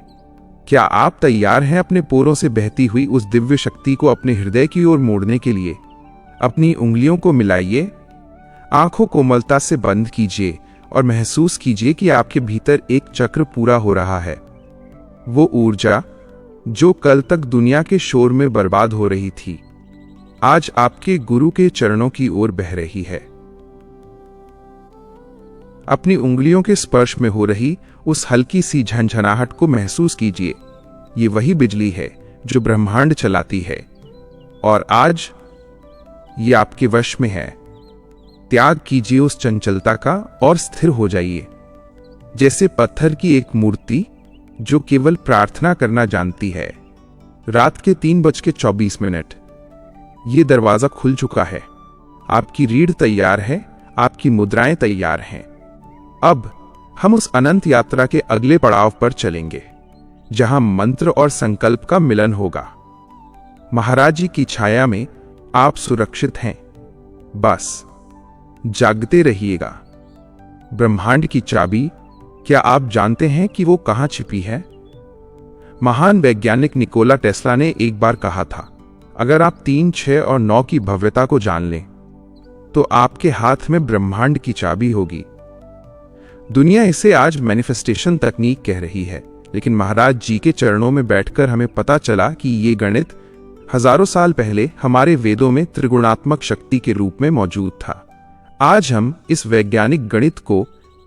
क्या आप तैयार हैं अपने पोरों से बहती हुई उस दिव्य शक्ति को अपने हृदय की ओर मोड़ने के लिए? अपनी उंगलियों को मिलाइए, आंखों को कोमलता से बंद कीजिए और महसूस कीजिए कि आपके भीतर एक चक्र पूरा हो रहा है। वो ऊर्जा जो कल तक दुनिया के शोर में बर्बाद हो रही थी, आज आपके गुरु के चरणों की ओर बह रही है। अपनी उंगलियों के स्पर्श में हो रही उस हल्की सी झंझनाहट को महसूस कीजिए। ये वही बिजली है जो ब्रह्मांड चलाती है और आज ये आपके वश में है। त्याग कीजिए उस चंचलता का और स्थिर हो जाइए, जैसे पत्थर की एक मूर्ति जो केवल प्रार्थना करना जानती है। रात के 3:24। ये दरवाजा खुल चुका है। आपकी रीढ़ तैयार है, आपकी मुद्राएं तैयार हैं। अब हम उस अनंत यात्रा के अगले पड़ाव पर चलेंगे, जहां मंत्र और संकल्प का मिलन होगा। महाराज जी की छाया में आप सुरक्षित हैं। बस जागते रहिएगा। ब्रह्मांड की चाबी, क्या आप जानते हैं कि वो कहां छिपी है? महान वैज्ञानिक निकोला टेस्ला ने एक बार कहा था, अगर आप 3, 6 और 9 की भव्यता को जान लें तो आपके हाथ में ब्रह्मांड की चाबी होगी। दुनिया इसे आज मैनिफेस्टेशन तकनीक कह रही है, लेकिन महाराज जी के चरणों में बैठकर हमें पता चला कि ये गणित हजारों साल पहले हमारे वेदों में त्रिगुणात्मक शक्ति के रूप में मौजूद था। आज हम इस वैज्ञानिक गणित को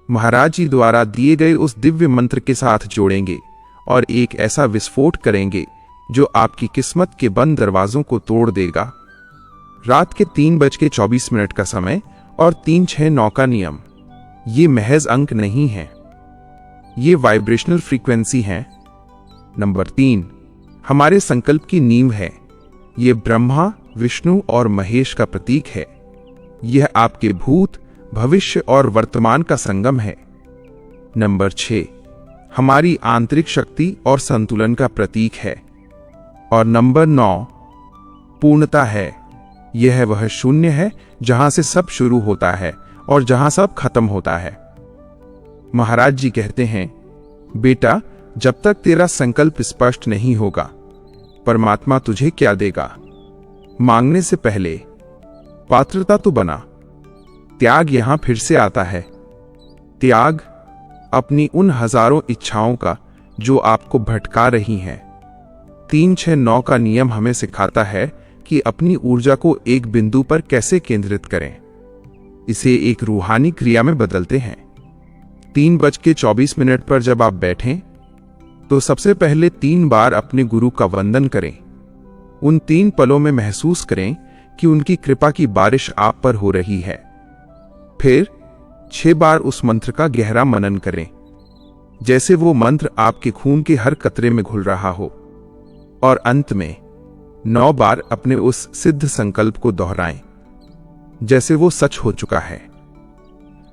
महाराज जी द्वारा दिए गए उस दिव्य मंत्र के साथ जोड़ेंगे और एक ऐसा विस्फोट करेंगे जो आपकी किस्मत के बंद दरवाजों को तोड़ देगा। रात के 3:24 का समय और 369 का नियम, ये महज अंक नहीं है, ये वाइब्रेशनल फ्रीक्वेंसी है। नंबर 3 हमारे संकल्प की नींव है। ये ब्रह्मा, विष्णु और महेश का प्रतीक है। यह आपके भूत, भविष्य और वर्तमान का संगम है। नंबर 6 हमारी आंतरिक शक्ति और संतुलन का प्रतीक है। और नंबर 9 पूर्णता है। यह वह शून्य है जहां से सब शुरू होता है और जहां सब खत्म होता है। महाराज जी कहते हैं, बेटा, जब तक तेरा संकल्प स्पष्ट नहीं होगा, परमात्मा तुझे क्या देगा? मांगने से पहले पात्रता तो बना। त्याग यहां फिर से आता है। त्याग अपनी उन हजारों इच्छाओं का जो आपको भटका रही हैं। 369 का नियम हमें सिखाता है कि अपनी ऊर्जा को एक बिंदु पर कैसे केंद्रित करें। इसे एक रूहानी क्रिया में बदलते हैं। 3:24 पर जब आप बैठें तो सबसे पहले 3 बार अपने गुरु का वंदन करें। उन 3 पलों में महसूस करें कि उनकी कृपा की बारिश आप पर हो रही है। फिर 6 बार उस मंत्र का गहरा मनन करें, जैसे वो मंत्र आपके खून के हर कतरे में घुल रहा हो। और अंत में 9 बार अपने उस सिद्ध संकल्प को दोहराएं, जैसे वो सच हो चुका है।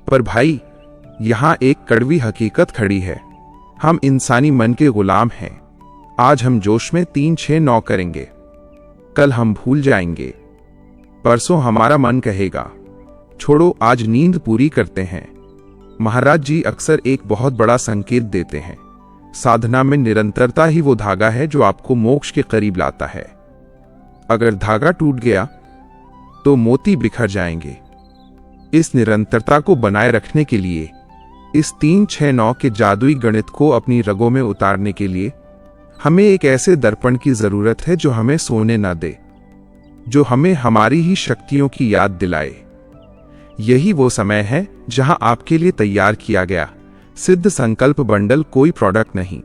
पर भाई, यहां एक कड़वी हकीकत खड़ी है। हम इंसानी मन के गुलाम हैं। आज हम जोश में 3, 6, 9 करेंगे, कल हम भूल जाएंगे, परसों हमारा मन कहेगा छोड़ो, आज नींद पूरी करते हैं। महाराज जी अक्सर एक बहुत बड़ा संकेत देते हैं। साधना में निरंतरता ही वो धागा है जो आपको मोक्ष के करीब लाता है। अगर धागा टूट गया तो मोती बिखर जाएंगे। इस निरंतरता को बनाए रखने के लिए, इस 3, 6, 9 के जादुई गणित को अपनी रगों में उतारने के लिए हमें एक ऐसे दर्पण की जरूरत है जो हमें सोने न दे, जो हमें हमारी ही शक्तियों की याद दिलाए। यही वो समय है जहां आपके लिए तैयार किया गया सिद्ध संकल्प बंडल कोई प्रोडक्ट नहीं,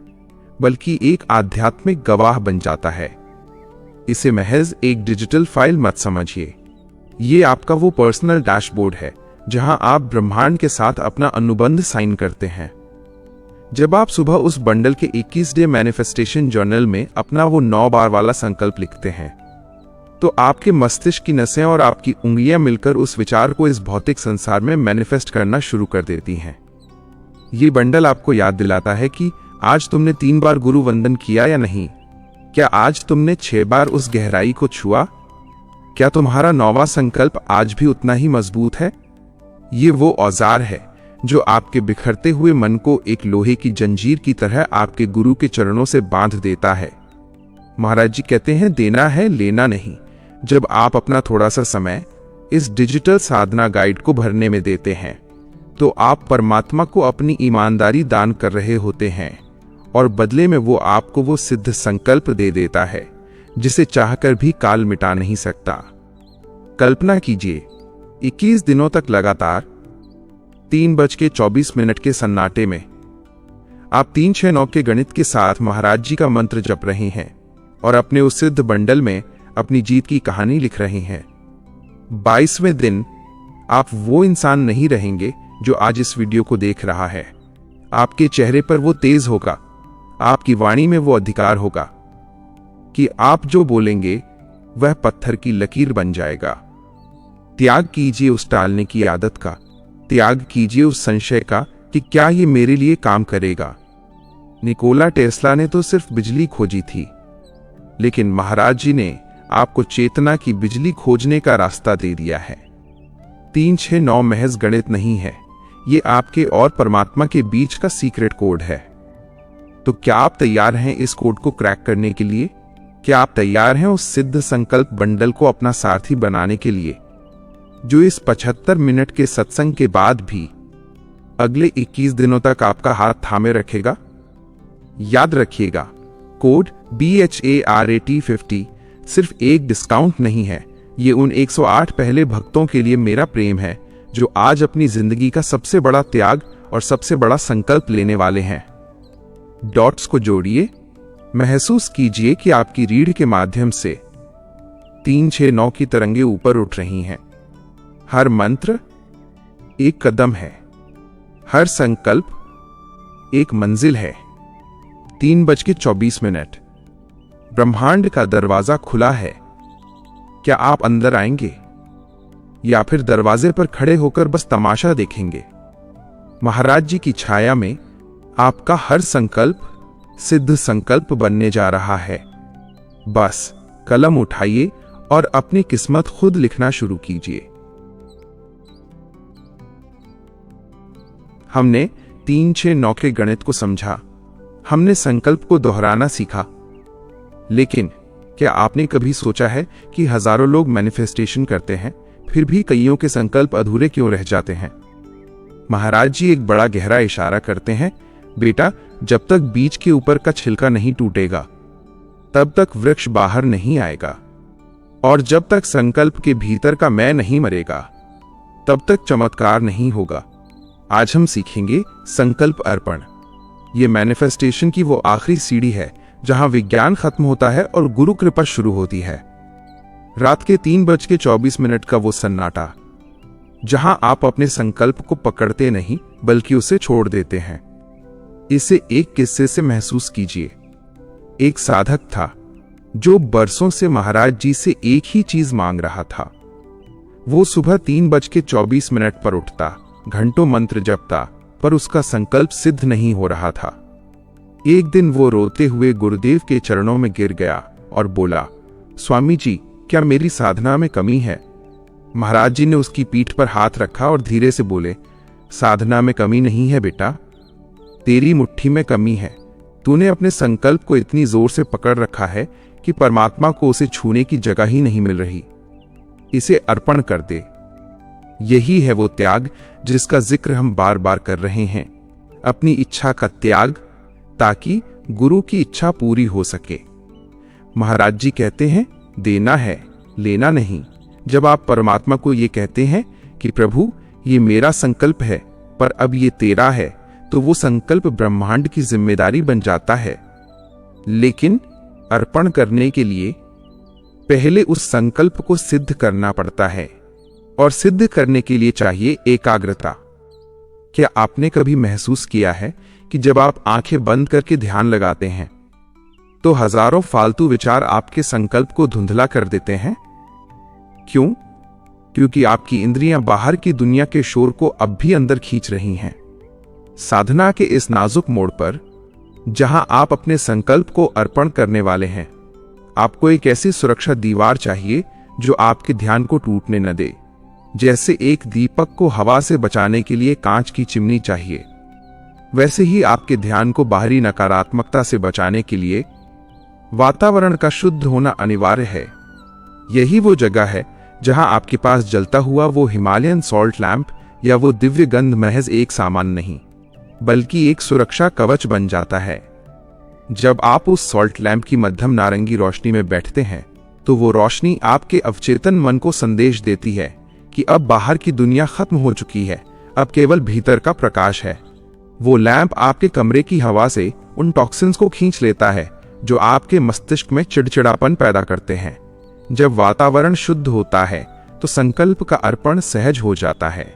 बल्कि एक आध्यात्मिक गवाह बन जाता है। इसे महज एक डिजिटल फाइल मत समझिए। ये आपका वो पर्सनल डैशबोर्ड है जहां आप ब्रह्मांड के साथ अपना अनुबंध साइन करते हैं। जब आप सुबह उस बंडल के 21 डे मैनिफेस्टेशन जर्नल में अपना वो 9 बार वाला संकल्प लिखते हैं, तो आपके मस्तिष्क की नसें और आपकी उंगलियां मिलकर उस विचार को इस भौतिक संसार में मैनिफेस्ट करना शुरू कर देती हैं। ये बंडल आपको याद दिलाता है कि आज तुमने 3 बार गुरु वंदन किया या नहीं? क्या आज तुमने 6 बार उस गहराई को छुआ? क्या तुम्हारा 9वां संकल्प आज भी उतना ही मजबूत है? ये वो औजार है जो आपके बिखरते हुए मन को एक लोहे की जंजीर की तरह आपके गुरु के चरणों से बांध देता है। महाराज जी कहते हैं, देना है, लेना नहीं। जब आप अपना थोड़ा सा समय इस डिजिटल साधना गाइड को भरने में देते हैं, तो आप परमात्मा को अपनी ईमानदारी दान कर रहे होते हैं, और बदले में वो आपको वो सिद्ध संकल्प दे देता है जिसे चाहकर भी काल मिटा नहीं सकता। कल्पना कीजिए, 21 दिनों तक लगातार 3:24 के सन्नाटे में आप 3, 6, 9 के गणित के साथ महाराज जी का मंत्र जप रहे हैं और अपने उस सिद्ध बंडल में अपनी जीत की कहानी लिख रहे हैं। 22वें दिन आप वो इंसान नहीं रहेंगे जो आज इस वीडियो को देख रहा है। आपके चेहरे पर वो तेज होगा, आपकी वाणी में वो अधिकार होगा कि आप जो बोलेंगे वह पत्थर की लकीर बन जाएगा। त्याग कीजिए उस टालने की आदत का, त्याग कीजिए उस संशय का कि क्या ये मेरे लिए काम करेगा। निकोला टेस्ला ने तो सिर्फ बिजली खोजी थी, लेकिन महाराज जी ने आपको चेतना की बिजली खोजने का रास्ता दे दिया है। 3, 6, 9 महज गणित नहीं है, ये आपके और परमात्मा के बीच का सीक्रेट कोड है। तो क्या आप तैयार हैं इस कोड को क्रैक करने के लिए? क्या आप तैयार हैं उस सिद्ध संकल्प बंडल को अपना सारथी बनाने के लिए, जो इस 75 मिनट के सत्संग के बाद भी अगले 21 दिनों तक आपका हाथ थामे रखेगा? याद रखिएगा, कोड BHARAT50 सिर्फ एक डिस्काउंट नहीं है, ये उन 108 पहले भक्तों के लिए मेरा प्रेम है जो आज अपनी जिंदगी का सबसे बड़ा त्याग और सबसे बड़ा संकल्प लेने वाले हैं। डॉट्स को जोड़िए, महसूस कीजिए कि आपकी रीढ़ के माध्यम से 3, 6, 9 की तरंगे ऊपर उठ रही हैं। हर मंत्र एक कदम है, हर संकल्प एक मंजिल है। 3:24 ब्रह्मांड का दरवाजा खुला है। क्या आप अंदर आएंगे या फिर दरवाजे पर खड़े होकर बस तमाशा देखेंगे? महाराज जी की छाया में आपका हर संकल्प सिद्ध संकल्प बनने जा रहा है। बस कलम उठाइए और अपनी किस्मत खुद लिखना शुरू कीजिए। हमने 3, 6, 9 के गणित को समझा, हमने संकल्प को दोहराना सीखा, लेकिन क्या आपने कभी सोचा है कि हजारों लोग मैनिफेस्टेशन करते हैं, फिर भी कईयों के संकल्प अधूरे क्यों रह जाते हैं? महाराज जी एक बड़ा गहरा इशारा करते हैं, बेटा, जब तक बीज के ऊपर का छिलका नहीं टूटेगा तब तक वृक्ष बाहर नहीं आएगा, और जब तक संकल्प के भीतर का मैं नहीं मरेगा तब तक चमत्कार नहीं होगा। आज हम सीखेंगे संकल्प अर्पण। ये मैनिफेस्टेशन की वो आखिरी सीढ़ी है जहां विज्ञान खत्म होता है और गुरु कृपा शुरू होती है। रात के 3:24 का वो सन्नाटा, जहां आप अपने संकल्प को पकड़ते नहीं बल्कि उसे छोड़ देते हैं। इसे एक किस्से से महसूस कीजिए। एक साधक था जो बरसों से महाराज जी से एक ही चीज मांग रहा था। वो सुबह 3:24 पर उठता, घंटों मंत्र जपता, पर उसका संकल्प सिद्ध नहीं हो रहा था। एक दिन वो रोते हुए गुरुदेव के चरणों में गिर गया और बोला, स्वामी जी, क्या मेरी साधना में कमी है? महाराज जी ने उसकी पीठ पर हाथ रखा और धीरे से बोले, साधना में कमी नहीं है बेटा, तेरी मुट्ठी में कमी है। तूने अपने संकल्प को इतनी जोर से पकड़ रखा है कि परमात्मा को उसे छूने की जगह ही नहीं मिल रही। इसे अर्पण कर दे। यही है वो त्याग जिसका जिक्र हम बार बार कर रहे हैं। अपनी इच्छा का त्याग, ताकि गुरु की इच्छा पूरी हो सके। महाराज जी कहते हैं, देना है, लेना नहीं। जब आप परमात्मा को ये कहते हैं कि प्रभु ये मेरा संकल्प है पर अब ये तेरा है, तो वो संकल्प ब्रह्मांड की जिम्मेदारी बन जाता है। लेकिन अर्पण करने के लिए पहले उस संकल्प को सिद्ध करना पड़ता है, और सिद्ध करने के लिए चाहिए एकाग्रता। क्या आपने कभी महसूस किया है कि जब आप आंखें बंद करके ध्यान लगाते हैं तो हजारों फालतू विचार आपके संकल्प को धुंधला कर देते हैं? क्यों? क्योंकि आपकी इंद्रियां बाहर की दुनिया के शोर को अब भी अंदर खींच रही हैं। साधना के इस नाजुक मोड़ पर, जहां आप अपने संकल्प को अर्पण करने वाले हैं, आपको एक ऐसी सुरक्षा दीवार चाहिए जो आपके ध्यान को टूटने न दे। जैसे एक दीपक को हवा से बचाने के लिए कांच की चिमनी चाहिए, वैसे ही आपके ध्यान को बाहरी नकारात्मकता से बचाने के लिए वातावरण का शुद्ध होना अनिवार्य है। यही वो जगह है जहां आपके पास जलता हुआ वो हिमालयन सॉल्ट लैंप या वो दिव्य गंध महज एक सामान नहीं, बल्कि एक सुरक्षा कवच बन जाता है। जब आप उस सॉल्ट लैंप की मध्यम नारंगी रोशनी में बैठते हैं, तो वो रोशनी आपके अवचेतन मन को संदेश देती है कि अब बाहर की दुनिया खत्म हो चुकी है, अब केवल भीतर का प्रकाश है। वो लैंप आपके कमरे की हवा से उन टॉक्सिन्स को खींच लेता है जो आपके मस्तिष्क में चिड़चिड़ापन पैदा करते हैं। जब वातावरण शुद्ध होता है तो संकल्प का अर्पण सहज हो जाता है।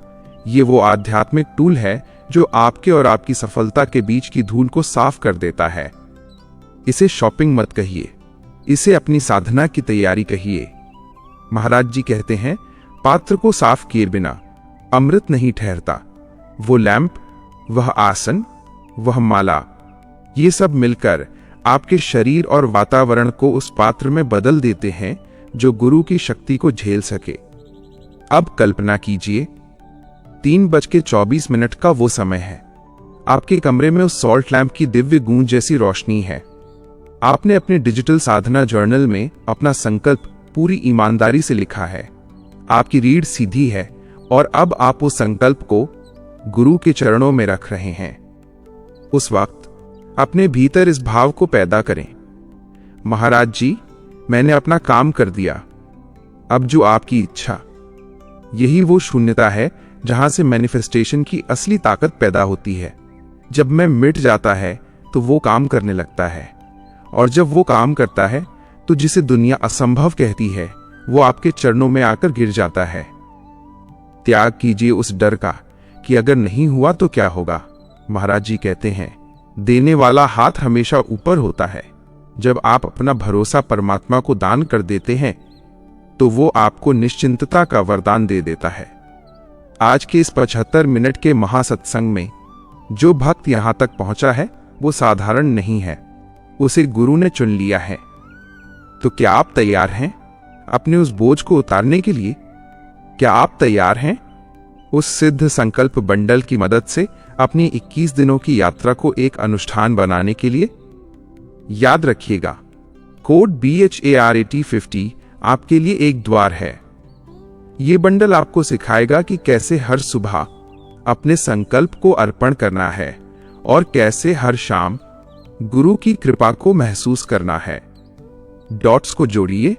ये वो आध्यात्मिक टूल है जो आपके और आपकी सफलता के बीच की धूल को साफ कर देता है। इसे शॉपिंग मत कहिए, इसे अपनी साधना की तैयारी कहिए। महाराज जी कहते हैं, पात्र को साफ किए बिना अमृत नहीं ठहरता। वो लैंप, वह आसन, वह माला, ये सब मिलकर आपके शरीर और वातावरण को उस पात्र में बदल देते हैं जो गुरु की शक्ति को झेल सके। अब कल्पना कीजिए, 3:24 का वो समय है। आपके कमरे में उस सॉल्ट लैंप की दिव्य गूंज जैसी रोशनी है। आपने अपने डिजिटल साधना जर्नल में अपना संकल्प पूरी ईमानदारी से लिखा है। आपकी रीढ़ सीधी है और अब आप उस संकल्प को गुरु के चरणों में रख रहे हैं। उस वक्त अपने भीतर इस भाव को पैदा करें, महाराज जी, मैंने अपना काम कर दिया, अब जो आपकी इच्छा। यही वो शून्यता है जहां से मैनिफेस्टेशन की असली ताकत पैदा होती है। जब मैं मिट जाता है तो वो काम करने लगता है, और जब वो काम करता है तो जिसे दुनिया असंभव कहती है वो आपके चरणों में आकर गिर जाता है। त्याग कीजिए उस डर का कि अगर नहीं हुआ तो क्या होगा। महाराज जी कहते हैं, देने वाला हाथ हमेशा ऊपर होता है। जब आप अपना भरोसा परमात्मा को दान कर देते हैं तो वो आपको निश्चिंतता का वरदान दे देता है। आज के इस 75 मिनट के महासत्संग में जो भक्त यहां तक पहुंचा है वो साधारण नहीं है, उसे गुरु ने चुन लिया है। तो क्या आप तैयार हैं अपने उस बोझ को उतारने के लिए? क्या आप तैयार हैं उस सिद्ध संकल्प बंडल की मदद से अपनी 21 दिनों की यात्रा को एक अनुष्ठान बनाने के लिए? याद रखिएगा, कोड BHARAT50 आपके लिए एक द्वार है। ये बंडल आपको सिखाएगा कि कैसे हर सुबह अपने संकल्प को अर्पण करना है और कैसे हर शाम गुरु की कृपा को महसूस करना है। डॉट्स को जोड़िए,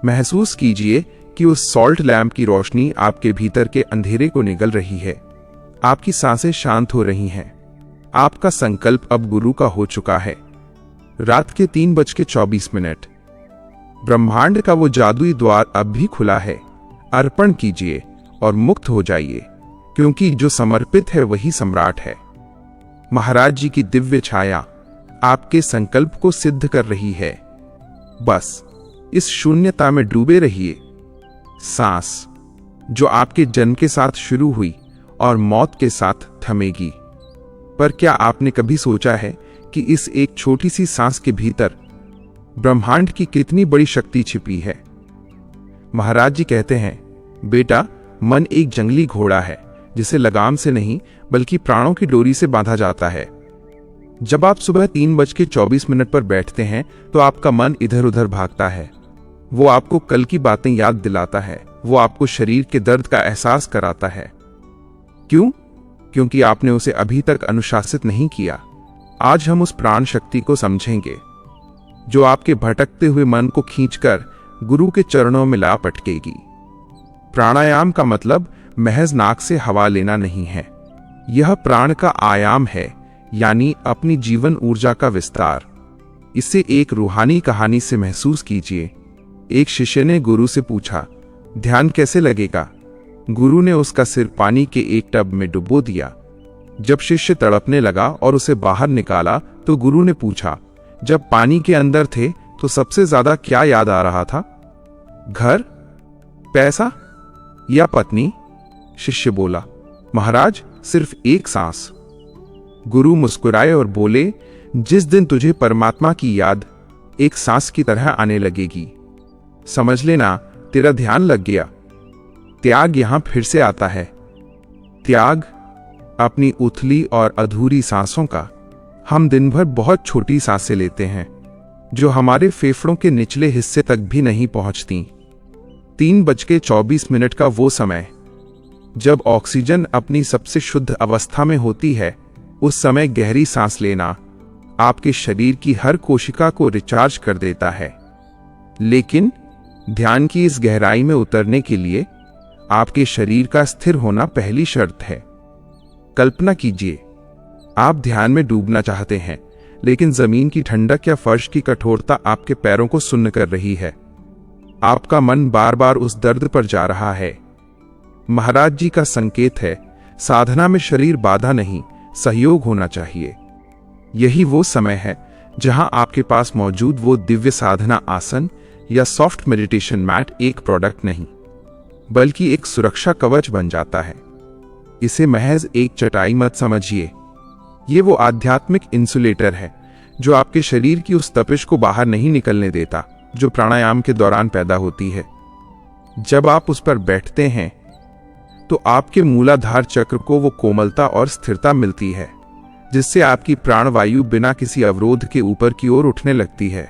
महसूस कीजिए कि उस सॉल्ट लैंप की रोशनी आपके भीतर के अंधेरे को निगल रही है। आपकी सांसें शांत हो रही हैं। आपका संकल्प अब गुरु का हो चुका है। रात के 3:24। ब्रह्मांड का वो जादुई द्वार अब भी खुला है। अर्पण कीजिए और मुक्त हो जाइए, क्योंकि जो समर्पित है वही सम्राट है। महाराज जी की दिव्य छाया आपके संकल्प को सिद्ध कर रही है। बस इस शून्यता में डूबे रहिए। सांस जो आपके जन्म के साथ शुरू हुई और मौत के साथ थमेगी। पर क्या आपने कभी सोचा है कि इस एक छोटी सी सांस के भीतर ब्रह्मांड की कितनी बड़ी शक्ति छिपी है? महाराज जी कहते हैं, बेटा, मन एक जंगली घोड़ा है जिसे लगाम से नहीं बल्कि प्राणों की डोरी से बांधा जाता है। जब आप सुबह 3:24 पर बैठते हैं तो आपका मन इधर उधर भागता है। वो आपको कल की बातें याद दिलाता है, वो आपको शरीर के दर्द का एहसास कराता है। क्यों? क्योंकि आपने उसे अभी तक अनुशासित नहीं किया। आज हम उस प्राण शक्ति को समझेंगे जो आपके भटकते हुए मन को खींचकर गुरु के चरणों में ला पटकेगी। प्राणायाम का मतलब महज नाक से हवा लेना नहीं है। यह प्राण का आयाम है, यानी अपनी जीवन ऊर्जा का विस्तार। इसे एक रूहानी कहानी से महसूस कीजिए। एक शिष्य ने गुरु से पूछा, ध्यान कैसे लगेगा? गुरु ने उसका सिर पानी के एक टब में डुबो दिया। जब शिष्य तड़पने लगा और उसे बाहर निकाला तो गुरु ने पूछा, जब पानी के अंदर थे तो सबसे ज्यादा क्या याद आ रहा था? घर, पैसा या पत्नी? शिष्य बोला, महाराज, सिर्फ एक सांस। गुरु मुस्कुराए और बोले, जिस दिन तुझे परमात्मा की याद एक सांस की तरह आने लगेगी, समझ लेना तेरा ध्यान लग गया। त्याग यहां फिर से आता है। त्याग अपनी उथली और अधूरी सांसों का। हम दिन भर बहुत छोटी सांसें लेते हैं जो हमारे फेफड़ों के निचले हिस्से तक भी नहीं पहुंचती। 3:24 का वो समय जब ऑक्सीजन अपनी सबसे शुद्ध अवस्था में होती है, उस समय गहरी सांस लेना आपके शरीर की हर कोशिका को रिचार्ज कर देता है। लेकिन ध्यान की इस गहराई में उतरने के लिए आपके शरीर का स्थिर होना पहली शर्त है। कल्पना कीजिए, आप ध्यान में डूबना चाहते हैं, लेकिन जमीन की ठंडक या फर्श की कठोरता आपके पैरों को सुन्न कर रही है। आपका मन बार बार उस दर्द पर जा रहा है। महाराज जी का संकेत है, साधना में शरीर बाधा नहीं, सहयोग होना चाहिए। यही वो समय है जहां आपके पास मौजूद वो दिव्य साधना आसन या सॉफ्ट मेडिटेशन मैट एक प्रोडक्ट नहीं, बल्कि एक सुरक्षा कवच बन जाता है। इसे महज एक चटाई मत समझिए। ये वो आध्यात्मिक इंसुलेटर है जो आपके शरीर की उस तपिश को बाहर नहीं निकलने देता जो प्राणायाम के दौरान पैदा होती है। जब आप उस पर बैठते हैं तो आपके मूलाधार चक्र को वो कोमलता और स्थिरता मिलती है जिससे आपकी प्राणवायु बिना किसी अवरोध के ऊपर की ओर उठने लगती है।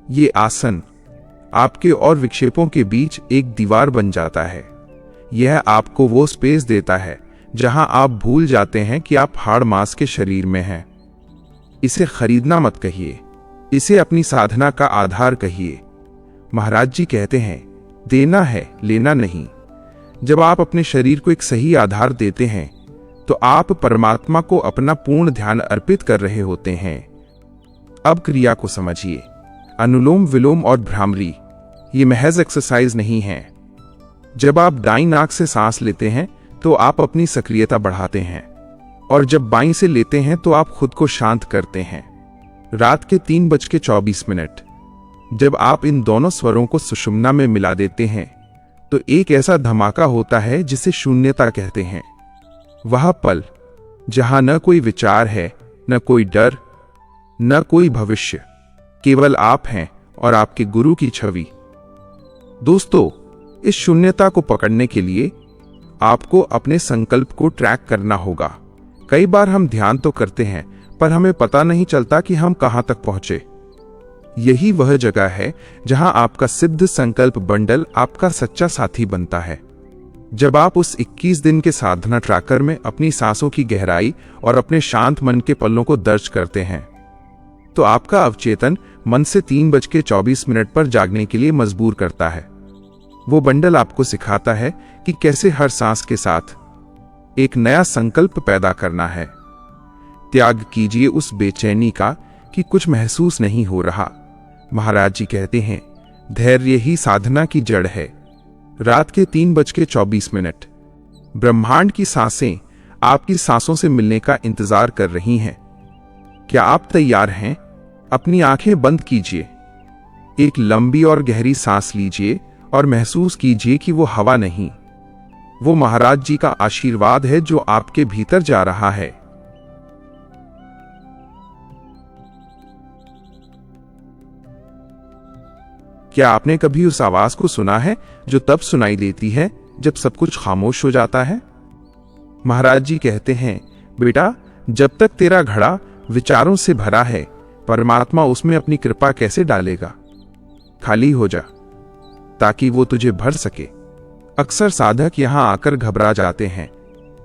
ये आसन आपके और विक्षेपों के बीच एक दीवार बन जाता है। यह आपको वो स्पेस देता है जहां आप भूल जाते हैं कि आप हाड़ मांस के शरीर में हैं। इसे खरीदना मत कहिए, इसे अपनी साधना का आधार कहिए। महाराज जी कहते हैं, देना है, लेना नहीं। जब आप अपने शरीर को एक सही आधार देते हैं तो आप परमात्मा को अपना पूर्ण ध्यान अर्पित कर रहे होते हैं। अब क्रिया को समझिए। अनुलोम विलोम और भ्रामरी ये महज एक्सरसाइज नहीं है। जब आप दाईं नाक से सांस लेते हैं तो आप अपनी सक्रियता बढ़ाते हैं, और जब बाईं से लेते हैं तो आप खुद को शांत करते हैं। रात के 3:24 जब आप इन दोनों स्वरों को सुषुम्ना में मिला देते हैं तो एक ऐसा धमाका होता है जिसे शून्यता कहते हैं। वह पल जहां न कोई विचार है, न कोई डर, न कोई भविष्य, केवल आप हैं और आपके गुरु की छवि। दोस्तों, इस शून्यता को पकड़ने के लिए आपको अपने संकल्प को ट्रैक करना होगा। कई बार हम ध्यान तो करते हैं पर हमें पता नहीं चलता कि हम कहां तक पहुंचे। यही वह जगह है जहां आपका सिद्ध संकल्प बंडल आपका सच्चा साथी बनता है। जब आप उस 21 दिन के साधना ट्रैकर में अपनी सांसों की गहराई और अपने शांत मन के पलों को दर्ज करते हैं तो आपका अवचेतन मन से 3:24 पर जागने के लिए मजबूर करता है। वो बंडल आपको सिखाता है कि कैसे हर सांस के साथ एक नया संकल्प पैदा करना है। त्याग कीजिए उस बेचैनी का कि कुछ महसूस नहीं हो रहा। महाराज जी कहते हैं, धैर्य ही साधना की जड़ है। रात के 3:24। ब्रह्मांड की सांसें आपकी सांसों से मिलने का इंतजार कर रही हैं। क्या आप तैयार हैं? अपनी आंखें बंद कीजिए। एक लंबी और गहरी सांस लीजिए और महसूस कीजिए कि वो हवा नहीं, वो महाराज जी का आशीर्वाद है जो आपके भीतर जा रहा है। क्या आपने कभी उस आवाज को सुना है जो तब सुनाई देती है जब सब कुछ खामोश हो जाता है? महाराज जी कहते हैं, बेटा, जब तक तेरा घड़ा विचारों से भरा है, परमात्मा उसमें अपनी कृपा कैसे डालेगा? खाली हो जा ताकि वो तुझे भर सके। अक्सर साधक यहां आकर घबरा जाते हैं।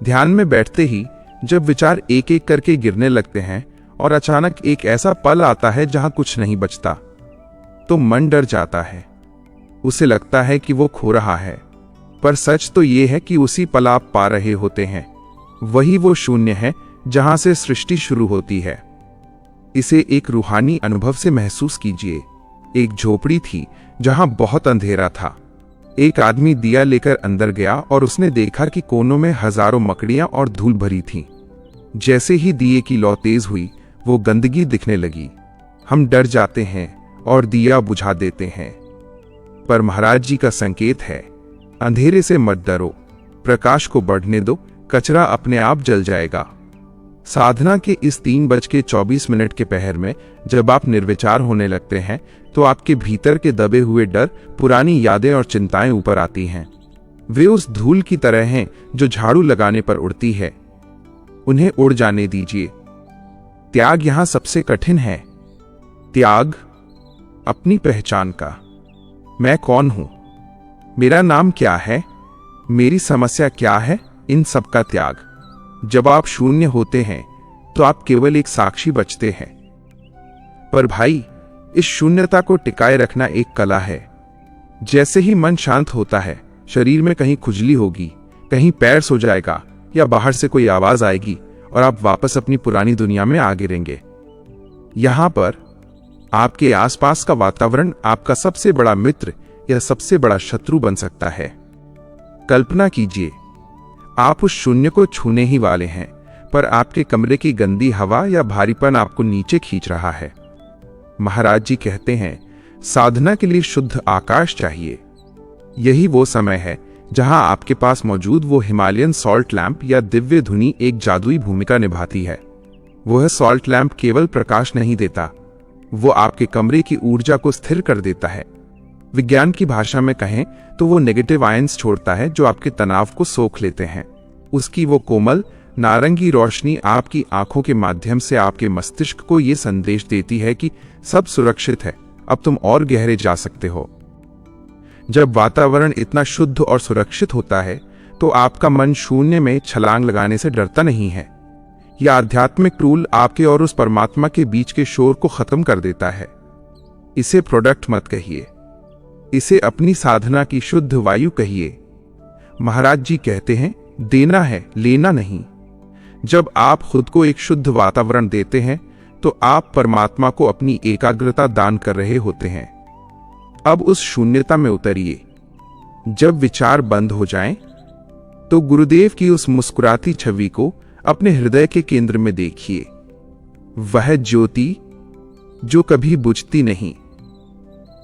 ध्यान में बैठते ही जब विचार एक एक करके गिरने लगते हैं और अचानक एक ऐसा पल आता है जहां कुछ नहीं बचता, तो मन डर जाता है। उसे लगता है कि वो खो रहा है, पर सच तो ये है कि उसी पल आप पा रहे होते हैं। वही वो शून्य है जहां से सृष्टि शुरू होती है। इसे एक रूहानी अनुभव से महसूस कीजिए। एक झोपड़ी थी जहां बहुत अंधेरा था। एक आदमी दिया लेकर अंदर गया और उसने देखा कि कोनों में हजारों मकड़ियां और धूल भरी थीं। जैसे ही दिए की लौ तेज हुई, वो गंदगी दिखने लगी। हम डर जाते हैं और दिया बुझा देते हैं, पर महाराज जी का संकेत है, अंधेरे से मत डरो, प्रकाश को बढ़ने दो, कचरा अपने आप जल जाएगा। साधना के इस 3:24 के पहर में जब आप निर्विचार होने लगते हैं, तो आपके भीतर के दबे हुए डर, पुरानी यादें और चिंताएं ऊपर आती हैं। वे उस धूल की तरह हैं जो झाड़ू लगाने पर उड़ती है। उन्हें उड़ जाने दीजिए। त्याग यहां सबसे कठिन है। त्याग अपनी पहचान का। मैं कौन हूं? मेरा नाम क्या है? मेरी समस्या क्या है? इन सब का त्याग। जब आप शून्य होते हैं तो आप केवल एक साक्षी बचते हैं। पर भाई, इस शून्यता को टिकाए रखना एक कला है। जैसे ही मन शांत होता है, शरीर में कहीं खुजली होगी, कहीं पैर सो जाएगा या बाहर से कोई आवाज आएगी और आप वापस अपनी पुरानी दुनिया में आ गिरेंगे। यहां पर आपके आसपास का वातावरण आपका सबसे बड़ा मित्र या सबसे बड़ा शत्रु बन सकता है। कल्पना कीजिए, आप उस शून्य को छूने ही वाले हैं, पर आपके कमरे की गंदी हवा या भारीपन आपको नीचे खींच रहा है। महाराज जी कहते हैं, साधना के लिए शुद्ध आकाश चाहिए। यही वो समय है जहां आपके पास मौजूद वो हिमालयन सॉल्ट लैंप या दिव्य धुनी एक जादुई भूमिका निभाती है। वह सॉल्ट लैंप केवल प्रकाश नहीं देता, वो आपके कमरे की ऊर्जा को स्थिर कर देता है। विज्ञान की भाषा में कहें तो वो नेगेटिव आयंस छोड़ता है जो आपके तनाव को सोख लेते हैं। उसकी वो कोमल नारंगी रोशनी आपकी आंखों के माध्यम से आपके मस्तिष्क को ये संदेश देती है कि सब सुरक्षित है, अब तुम और गहरे जा सकते हो। जब वातावरण इतना शुद्ध और सुरक्षित होता है, तो आपका मन शून्य में छलांग लगाने से डरता नहीं है। यह आध्यात्मिक टूल आपके और उस परमात्मा के बीच के शोर को खत्म कर देता है। इसे प्रोडक्ट मत कहिए, इसे अपनी साधना की शुद्ध वायु कहिए। महाराज जी कहते हैं, देना है, लेना नहीं। जब आप खुद को एक शुद्ध वातावरण देते हैं, तो आप परमात्मा को अपनी एकाग्रता दान कर रहे होते हैं। अब उस शून्यता में उतरिए। जब विचार बंद हो जाएं, तो गुरुदेव की उस मुस्कुराती छवि को अपने हृदय के केंद्र में देखिए। वह ज्योति जो कभी बुझती नहीं।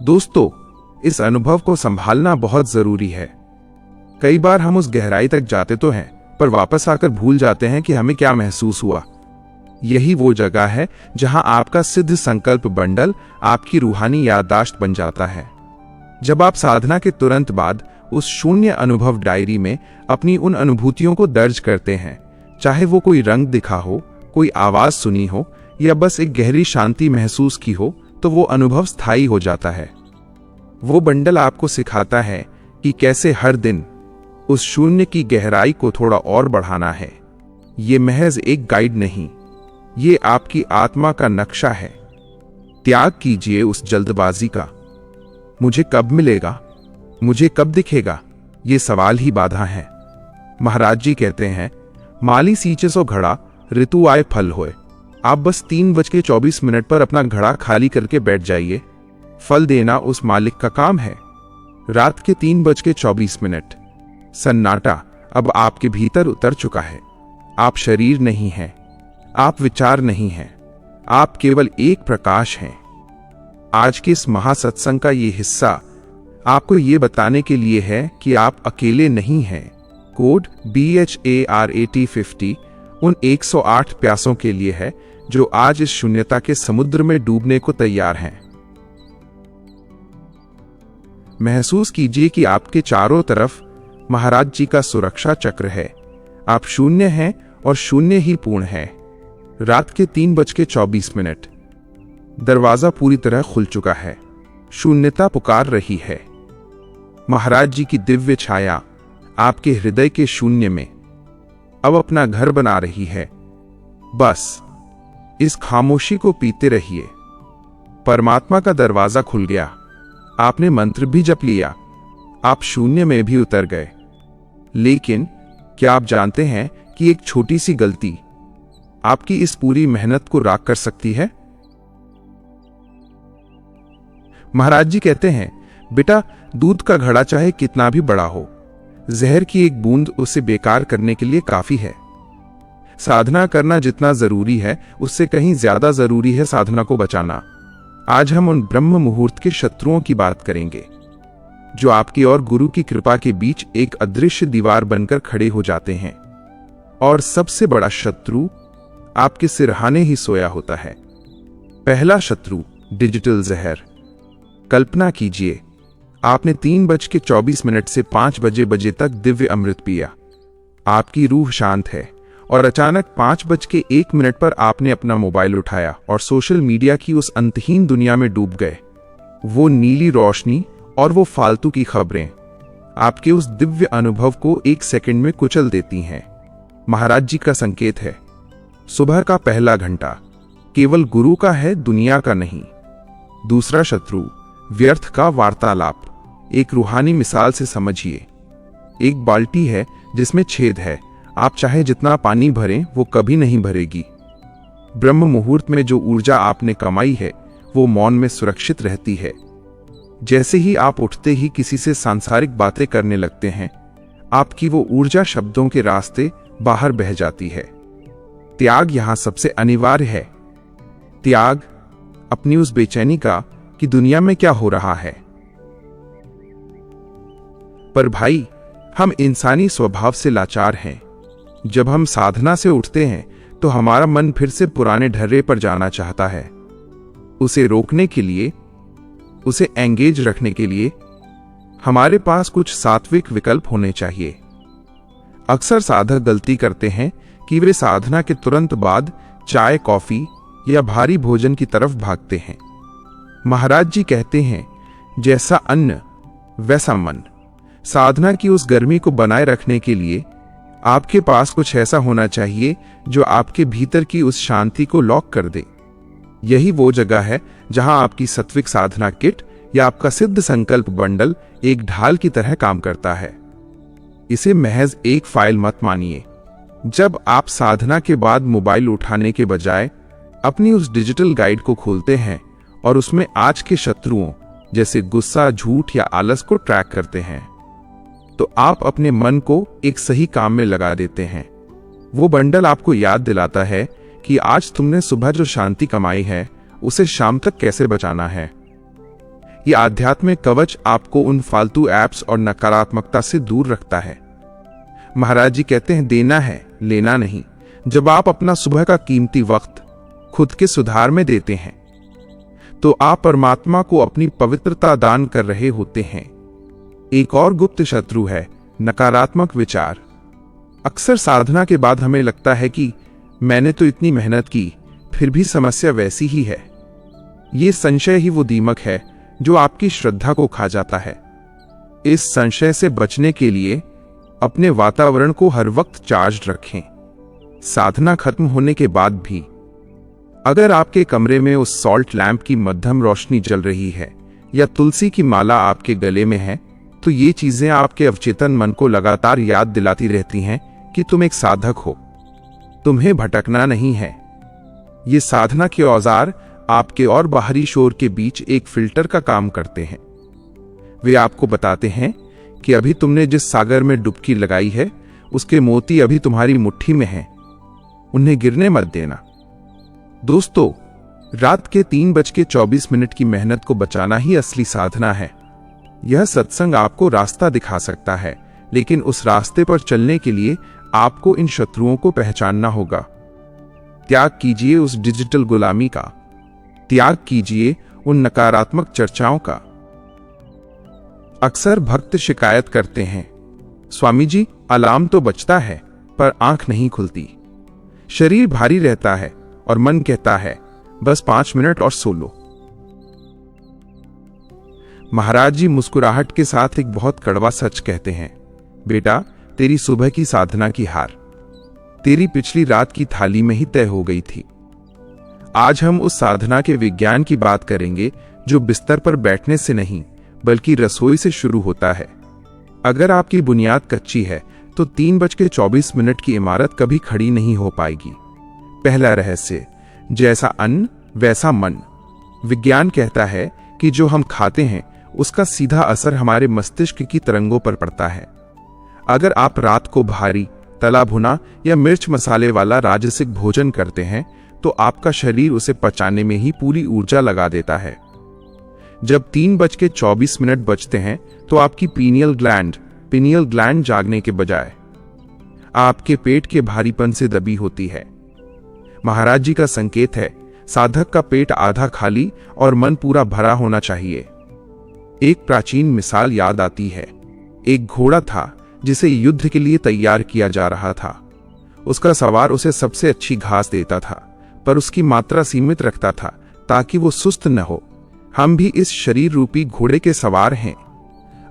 दोस्तों, इस अनुभव को संभालना बहुत जरूरी है। कई बार हम उस गहराई तक जाते तो हैं, पर वापस आकर भूल जाते हैं कि हमें क्या महसूस हुआ। यही वो जगह है जहां आपका सिद्ध संकल्प बंडल आपकी रूहानी याददाश्त बन जाता है। जब आप साधना के तुरंत बाद उस शून्य अनुभव डायरी में अपनी उन अनुभूतियों को दर्ज करते हैं, चाहे वो कोई रंग दिखा हो, कोई आवाज सुनी हो या बस एक गहरी शांति महसूस की हो, तो वो अनुभव स्थायी हो जाता है। वो बंडल आपको सिखाता है कि कैसे हर दिन उस शून्य की गहराई को थोड़ा और बढ़ाना है। ये महज एक गाइड नहीं, ये आपकी आत्मा का नक्शा है। त्याग कीजिए उस जल्दबाजी का। मुझे कब मिलेगा, मुझे कब दिखेगा, ये सवाल ही बाधा है। महाराज जी कहते हैं, माली सींचे सो घड़ा, ऋतु आए फल होए। आप बस 3:24 पर अपना घड़ा खाली करके बैठ जाइए। फल देना उस मालिक का काम है। रात के 3:24। सन्नाटा अब आपके भीतर उतर चुका है। आप शरीर नहीं हैं, आप विचार नहीं हैं, आप केवल एक प्रकाश हैं। आज के इस महासत्संग का ये हिस्सा आपको ये बताने के लिए है कि आप अकेले नहीं हैं। कोड BHARAT50 उन 108 प्यासों के लिए है जो आज इस शून्यता के समुद्र में डूबने को तैयार हैं। महसूस कीजिए कि आपके चारों तरफ महाराज जी का सुरक्षा चक्र है। आप शून्य हैं और शून्य ही पूर्ण है। रात के 3:24। दरवाजा पूरी तरह खुल चुका है। शून्यता पुकार रही है। महाराज जी की दिव्य छाया आपके हृदय के शून्य में अब अपना घर बना रही है। बस इस खामोशी को पीते रहिए। परमात्मा का दरवाजा खुल गया। आपने मंत्र भी जप लिया। आप शून्य में भी उतर गए। लेकिन क्या आप जानते हैं कि एक छोटी सी गलती आपकी इस पूरी मेहनत को राख कर सकती है? महाराज जी कहते हैं, बेटा, दूध का घड़ा चाहे कितना भी बड़ा हो, जहर की एक बूंद उसे बेकार करने के लिए काफी है। साधना करना जितना जरूरी है, उससे कहीं ज्यादा जरूरी है साधना को बचाना। आज हम उन ब्रह्म मुहूर्त के शत्रुओं की बात करेंगे जो आपकी और गुरु की कृपा के बीच एक अदृश्य दीवार बनकर खड़े हो जाते हैं। और सबसे बड़ा शत्रु आपके सिरहाने ही सोया होता है। पहला शत्रु डिजिटल जहर। कल्पना कीजिए, आपने 3:24 से 5 बजे तक दिव्य अमृत पिया। आपकी रूह शांत है और अचानक 5:01 पर आपने अपना मोबाइल उठाया और सोशल मीडिया की उस अंतहीन दुनिया में डूब गए। वो नीली रोशनी और वो फालतू की खबरें आपके उस दिव्य अनुभव को 1 सेकंड में कुचल देती हैं। महाराज जी का संकेत है। सुबह का पहला घंटा केवल गुरु का है, दुनिया का नहीं। दूसरा शत्रु व्यर्थ का वार्तालाप। एक रूहानी मिसाल से समझिए। एक बाल्टी है जिसमें छेद है। आप चाहे जितना पानी भरें, वो कभी नहीं भरेगी। ब्रह्म मुहूर्त में जो ऊर्जा आपने कमाई है, वो मौन में सुरक्षित रहती है। जैसे ही आप उठते ही किसी से सांसारिक बातें करने लगते हैं, आपकी वो ऊर्जा शब्दों के रास्ते बाहर बह जाती है। त्याग यहां सबसे अनिवार्य है। त्याग अपनी उस बेचैनी का कि दुनिया में क्या हो रहा है। पर भाई, हम इंसानी स्वभाव से लाचार हैं। जब हम साधना से उठते हैं तो हमारा मन फिर से पुराने ढर्रे पर जाना चाहता है। उसे रोकने के लिए, उसे एंगेज रखने के लिए हमारे पास कुछ सात्विक विकल्प होने चाहिए। अक्सर साधक गलती करते हैं कि वे साधना के तुरंत बाद चाय, कॉफी या भारी भोजन की तरफ भागते हैं। महाराज जी कहते हैं, जैसा अन्न वैसा मन। साधना की उस गर्मी को बनाए रखने के लिए आपके पास कुछ ऐसा होना चाहिए जो आपके भीतर की उस शांति को लॉक कर दे। यही वो जगह है जहां आपकी सात्विक साधना किट या आपका सिद्ध संकल्प बंडल एक ढाल की तरह काम करता है। इसे महज एक फाइल मत मानिए। जब आप साधना के बाद मोबाइल उठाने के बजाय अपनी उस डिजिटल गाइड को खोलते हैं और उसमें आज के शत्रुओं जैसे गुस्सा, झूठ या आलस को ट्रैक करते हैं, तो आप अपने मन को एक सही काम में लगा देते हैं। वो बंडल आपको याद दिलाता है कि आज तुमने सुबह जो शांति कमाई है, उसे शाम तक कैसे बचाना है। ये आध्यात्मिक कवच आपको उन फालतू ऐप्स और नकारात्मकता से दूर रखता है। महाराज जी कहते हैं, देना है, लेना नहीं। जब आप अपना सुबह का कीमती वक्त खुद के सुधार में देते हैं, तो आप परमात्मा को अपनी पवित्रता दान कर रहे होते हैं। एक और गुप्त शत्रु है नकारात्मक विचार। अक्सर साधना के बाद हमें लगता है कि मैंने तो इतनी मेहनत की, फिर भी समस्या वैसी ही है। ये संशय ही वो दीमक है जो आपकी श्रद्धा को खा जाता है। इस संशय से बचने के लिए अपने वातावरण को हर वक्त चार्ज रखें। साधना खत्म होने के बाद भी अगर आपके कमरे में उस सॉल्ट लैंप की मध्यम रोशनी जल रही है या तुलसी की माला आपके गले में है, तो ये चीजें आपके अवचेतन मन को लगातार याद दिलाती रहती हैं कि तुम एक साधक हो, तुम्हें भटकना नहीं है। ये साधना के औजार आपके और बाहरी शोर के बीच एक फिल्टर का काम करते हैं। वे आपको बताते हैं कि अभी तुमने जिस सागर में डुबकी लगाई है उसके मोती अभी तुम्हारी मुट्ठी में हैं, उन्हें गिरने मत देना। दोस्तों, रात के 3:24 की मेहनत को बचाना ही असली साधना है। यह सत्संग आपको रास्ता दिखा सकता है, लेकिन उस रास्ते पर चलने के लिए आपको इन शत्रुओं को पहचानना होगा। त्याग कीजिए उस डिजिटल गुलामी का, त्याग कीजिए उन नकारात्मक चर्चाओं का। अक्सर भक्त शिकायत करते हैं, स्वामी जी अलार्म तो बजता है पर आंख नहीं खुलती, शरीर भारी रहता है और मन कहता है बस 5 मिनट और सो लो। महाराज जी मुस्कुराहट के साथ एक बहुत कड़वा सच कहते हैं, बेटा तेरी सुबह की साधना की हार तेरी पिछली रात की थाली में ही तय हो गई थी। आज हम उस साधना के विज्ञान की बात करेंगे जो बिस्तर पर बैठने से नहीं बल्कि रसोई से शुरू होता है। अगर आपकी बुनियाद कच्ची है तो 3:24 की इमारत कभी खड़ी नहीं हो पाएगी। पहला रहस्य, जैसा अन्न वैसा मन। विज्ञान कहता है कि जो हम खाते हैं उसका सीधा असर हमारे मस्तिष्क की तरंगों पर पड़ता है। अगर आप रात को भारी, तला भुना या मिर्च मसाले वाला राजसिक भोजन करते हैं तो आपका शरीर उसे पचाने में ही पूरी ऊर्जा लगा देता है। जब 3:24 बजते हैं तो आपकी पीनियल ग्लैंड जागने के बजाय आपके पेट के भारीपन से दबी होती है। महाराज जी का संकेत है, साधक का पेट आधा खाली और मन पूरा भरा होना चाहिए। एक प्राचीन मिसाल याद आती है। एक घोड़ा था जिसे युद्ध के लिए तैयार किया जा रहा था। उसका सवार उसे सबसे अच्छी घास देता था, पर उसकी मात्रा सीमित रखता था ताकि वो सुस्त न हो। हम भी इस शरीर रूपी घोड़े के सवार हैं।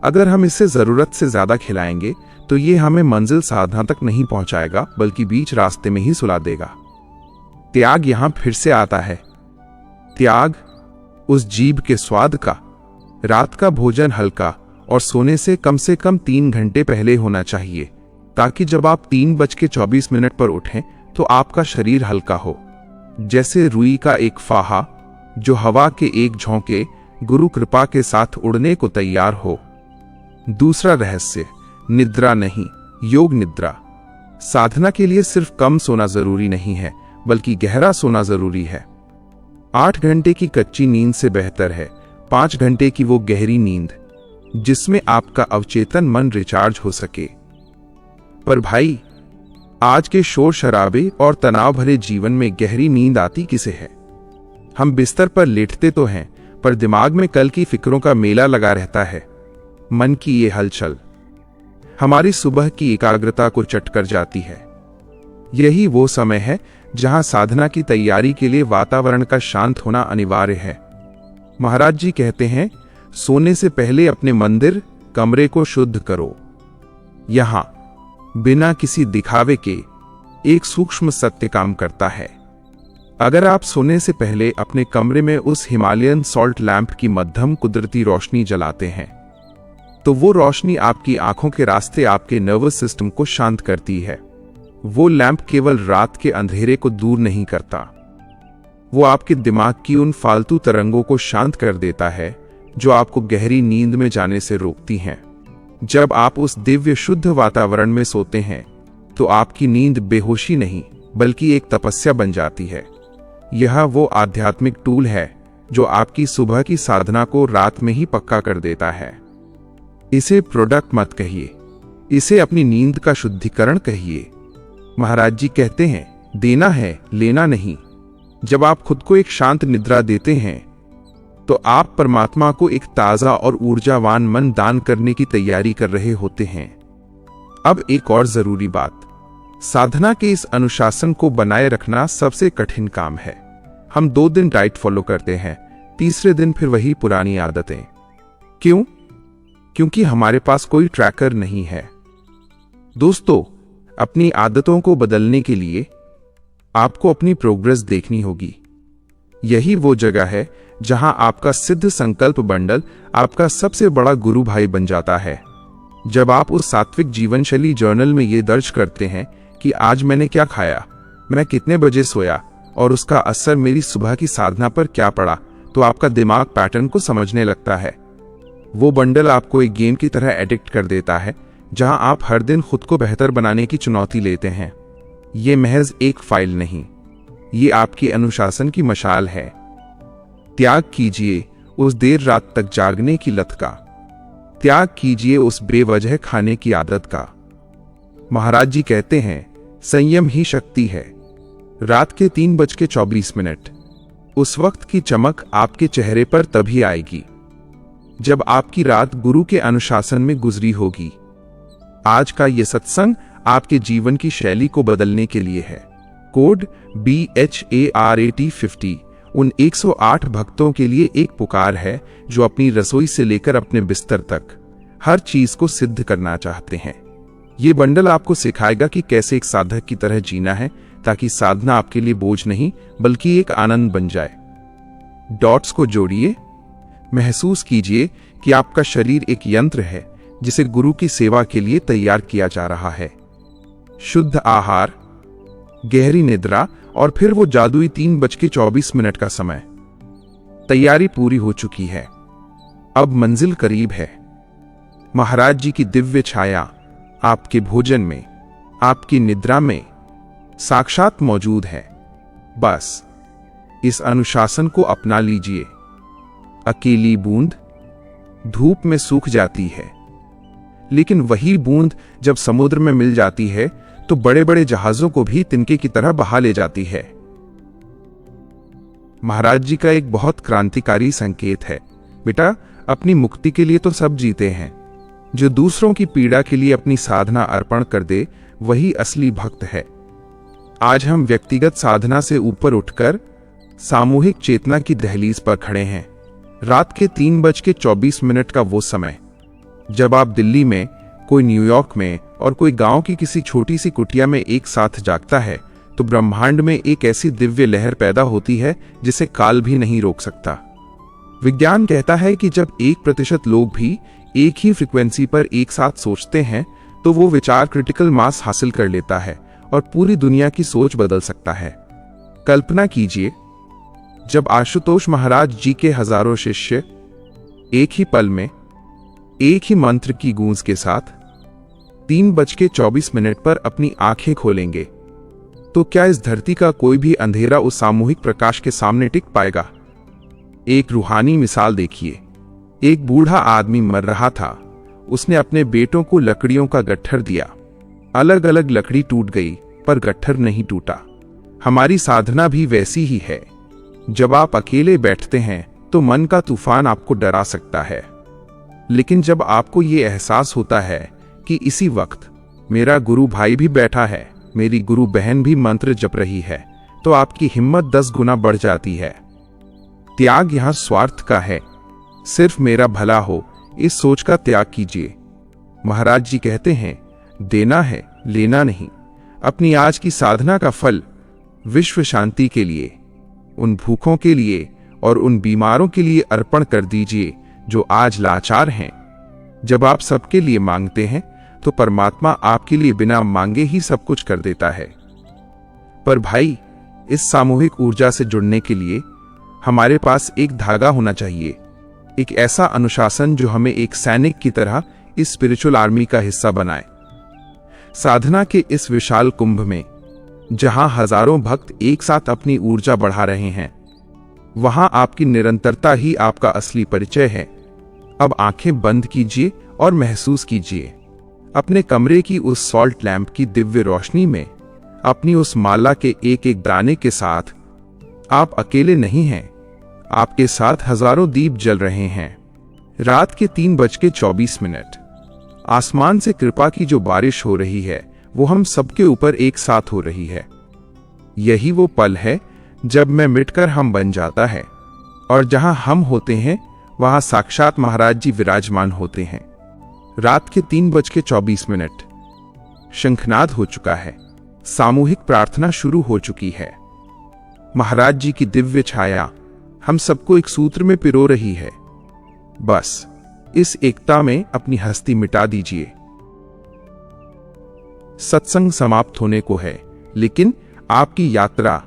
अगर हम इसे जरूरत से ज्यादा खिलाएंगे तो ये हमें मंजिल साधना तक नहीं पहुंचाएगा बल्कि बीच रास्ते में ही सुला देगा। त्याग यहां फिर से आता है। त्याग उस जीभ के स्वाद का। रात का भोजन हल्का और सोने से कम 3 घंटे पहले होना चाहिए, ताकि जब आप 3:24 पर उठें तो आपका शरीर हल्का हो, जैसे रुई का एक फाहा जो हवा के एक झोंके गुरु कृपा के साथ उड़ने को तैयार हो। दूसरा रहस्य, निद्रा नहीं, योग निद्रा। साधना के लिए सिर्फ कम सोना जरूरी नहीं है बल्कि गहरा सोना जरूरी है। 8 घंटे की कच्ची नींद से बेहतर है 5 घंटे की वो गहरी नींद जिसमें आपका अवचेतन मन रिचार्ज हो सके। पर भाई, आज के शोर शराबे और तनाव भरे जीवन में गहरी नींद आती किसे है? हम बिस्तर पर लेटते तो हैं, पर दिमाग में कल की फिक्रों का मेला लगा रहता है। मन की ये हलचल हमारी सुबह की एकाग्रता को चट कर जाती है। यही वो समय है जहां साधना की तैयारी के लिए वातावरण का शांत होना अनिवार्य है। महाराज जी कहते हैं, सोने से पहले अपने मंदिर कमरे को शुद्ध करो। यहां बिना किसी दिखावे के एक सूक्ष्म सत्य काम करता है। अगर आप सोने से पहले अपने कमरे में उस हिमालयन सॉल्ट लैंप की मध्यम कुदरती रोशनी जलाते हैं तो वो रोशनी आपकी आंखों के रास्ते आपके नर्वस सिस्टम को शांत करती है। वो लैंप केवल रात के अंधेरे को दूर नहीं करता, वो आपके दिमाग की उन फालतू तरंगों को शांत कर देता है जो आपको गहरी नींद में जाने से रोकती हैं। जब आप उस दिव्य शुद्ध वातावरण में सोते हैं तो आपकी नींद बेहोशी नहीं बल्कि एक तपस्या बन जाती है। यह वो आध्यात्मिक टूल है जो आपकी सुबह की साधना को रात में ही पक्का कर देता है। इसे प्रोडक्ट मत कहिए, इसे अपनी नींद का शुद्धिकरण कहिए। महाराज जी कहते हैं, देना है, लेना नहीं। जब आप खुद को एक शांत निद्रा देते हैं तो आप परमात्मा को एक ताजा और ऊर्जावान मन दान करने की तैयारी कर रहे होते हैं। अब एक और जरूरी बात, साधना के इस अनुशासन को बनाए रखना सबसे कठिन काम है। हम 2 दिन डाइट फॉलो करते हैं, तीसरे दिन फिर वही पुरानी आदतें। क्यों? क्योंकि हमारे पास कोई ट्रैकर नहीं है। दोस्तों, अपनी आदतों को बदलने के लिए आपको अपनी प्रोग्रेस देखनी होगी। यही वो जगह है जहां आपका सिद्ध संकल्प बंडल आपका सबसे बड़ा गुरु भाई बन जाता है। जब आप उस सात्विक जीवन शैली जर्नल में ये दर्ज करते हैं कि आज मैंने क्या खाया, मैं कितने बजे सोया और उसका असर मेरी सुबह की साधना पर क्या पड़ा, तो आपका दिमाग पैटर्न को समझने लगता है। वो बंडल आपको एक गेम की तरह एडिक्ट कर देता है, जहां आप हर दिन खुद को बेहतर बनाने की चुनौती लेते हैं। ये महज एक फाइल नहीं, ये आपकी अनुशासन की मशाल है। त्याग कीजिए उस देर रात तक जागने की लत का, त्याग कीजिए उस बेवजह खाने की आदत का। महाराज जी कहते हैं, संयम ही शक्ति है। रात के 3:24, उस वक्त की चमक आपके चेहरे पर तभी आएगी जब आपकी रात गुरु के अनुशासन में गुजरी होगी। आज का यह सत्संग आपके जीवन की शैली को बदलने के लिए है। कोड BHARAT 50 उन 108 भक्तों के लिए एक पुकार है जो अपनी रसोई से लेकर अपने बिस्तर तक हर चीज को सिद्ध करना चाहते हैं। ये बंडल आपको सिखाएगा कि कैसे एक साधक की तरह जीना है, ताकि साधना आपके लिए बोझ नहीं बल्कि एक आनंद बन जाए। डॉट्स को जोड़िए। महसूस कीजिए कि आपका शरीर एक यंत्र है जिसे गुरु की सेवा के लिए तैयार किया जा रहा है। शुद्ध आहार, गहरी निद्रा और फिर वो जादुई 3:24 का समय। तैयारी पूरी हो चुकी है, अब मंजिल करीब है। महाराज जी की दिव्य छाया आपके भोजन में, आपकी निद्रा में साक्षात मौजूद है। बस इस अनुशासन को अपना लीजिए। अकेली बूंद धूप में सूख जाती है, लेकिन वही बूंद जब समुद्र में मिल जाती है तो बड़े बड़े जहाजों को भी तिनके की तरह बहा ले जाती है। महाराज जी का एक बहुत क्रांतिकारी संकेत है, बेटा अपनी मुक्ति के लिए तो सब जीते हैं, जो दूसरों की पीड़ा के लिए अपनी साधना अर्पण कर दे वही असली भक्त है। आज हम व्यक्तिगत साधना से ऊपर उठकर सामूहिक चेतना की दहलीज पर खड़े हैं। रात के 3:24 का वो समय जब आप दिल्ली में, कोई न्यूयॉर्क में और कोई गांव की किसी छोटी सी कुटिया में एक साथ जागता है, तो ब्रह्मांड में एक ऐसी दिव्य लहर पैदा होती है जिसे काल भी नहीं रोक सकता। विज्ञान कहता है कि जब 1% लोग भी एक ही फ्रीक्वेंसी पर एक साथ सोचते हैं तो वो विचार क्रिटिकल मास हासिल कर लेता है और पूरी दुनिया की सोच बदल सकता है। कल्पना कीजिए, जब आशुतोष महाराज जी के हजारों शिष्य एक ही पल में एक ही मंत्र की गूंज के साथ 3:24 पर अपनी आंखें खोलेंगे, तो क्या इस धरती का कोई भी अंधेरा उस सामूहिक प्रकाश के सामने टिक पाएगा? एक रूहानी मिसाल देखिए। एक बूढ़ा आदमी मर रहा था। उसने अपने बेटों को लकड़ियों का गट्ठर दिया। अलग अलग लकड़ी टूट गई पर गट्ठर नहीं टूटा। हमारी साधना भी वैसी ही है। जब आप अकेले बैठते हैं तो मन का तूफान आपको डरा सकता है, लेकिन जब आपको ये एहसास होता है कि इसी वक्त मेरा गुरु भाई भी बैठा है, मेरी गुरु बहन भी मंत्र जप रही है, तो आपकी हिम्मत 10 गुना बढ़ जाती है। त्याग यहां स्वार्थ का है, सिर्फ मेरा भला हो इस सोच का त्याग कीजिए। महाराज जी कहते हैं, देना है लेना नहीं। अपनी आज की साधना का फल विश्व शांति के लिए, उन भूखों के लिए और उन बीमारों के लिए अर्पण कर दीजिए जो आज लाचार हैं। जब आप सबके लिए मांगते हैं तो परमात्मा आपके लिए बिना मांगे ही सब कुछ कर देता है। पर भाई, इस सामूहिक ऊर्जा से जुड़ने के लिए हमारे पास एक धागा होना चाहिए, एक ऐसा अनुशासन जो हमें एक सैनिक की तरह इस स्पिरिचुअल आर्मी का हिस्सा बनाए। साधना के इस विशाल कुंभ में जहां हजारों भक्त एक साथ अपनी ऊर्जा बढ़ा रहे हैं, वहां आपकी निरंतरता ही आपका असली परिचय है। अब आंखें बंद कीजिए और महसूस कीजिए अपने कमरे की उस सॉल्ट लैंप की दिव्य रोशनी में, अपनी उस माला के एक एक दाने के साथ आप अकेले नहीं हैं। आपके साथ हजारों दीप जल रहे हैं। रात के 3:24। आसमान से कृपा की जो बारिश हो रही है वो हम सबके ऊपर एक साथ हो रही है। यही वो पल है जब मैं मिटकर हम बन जाता है, और जहां हम होते हैं वहां साक्षात महाराज जी विराजमान होते हैं। रात के 3:24। शंखनाद हो चुका है। सामूहिक प्रार्थना शुरू हो चुकी है। महाराज जी की दिव्य छाया हम सबको एक सूत्र में पिरो रही है। बस इस एकता में अपनी हस्ती मिटा दीजिए। सत्संग समाप्त होने को है, लेकिन आपकी यात्रा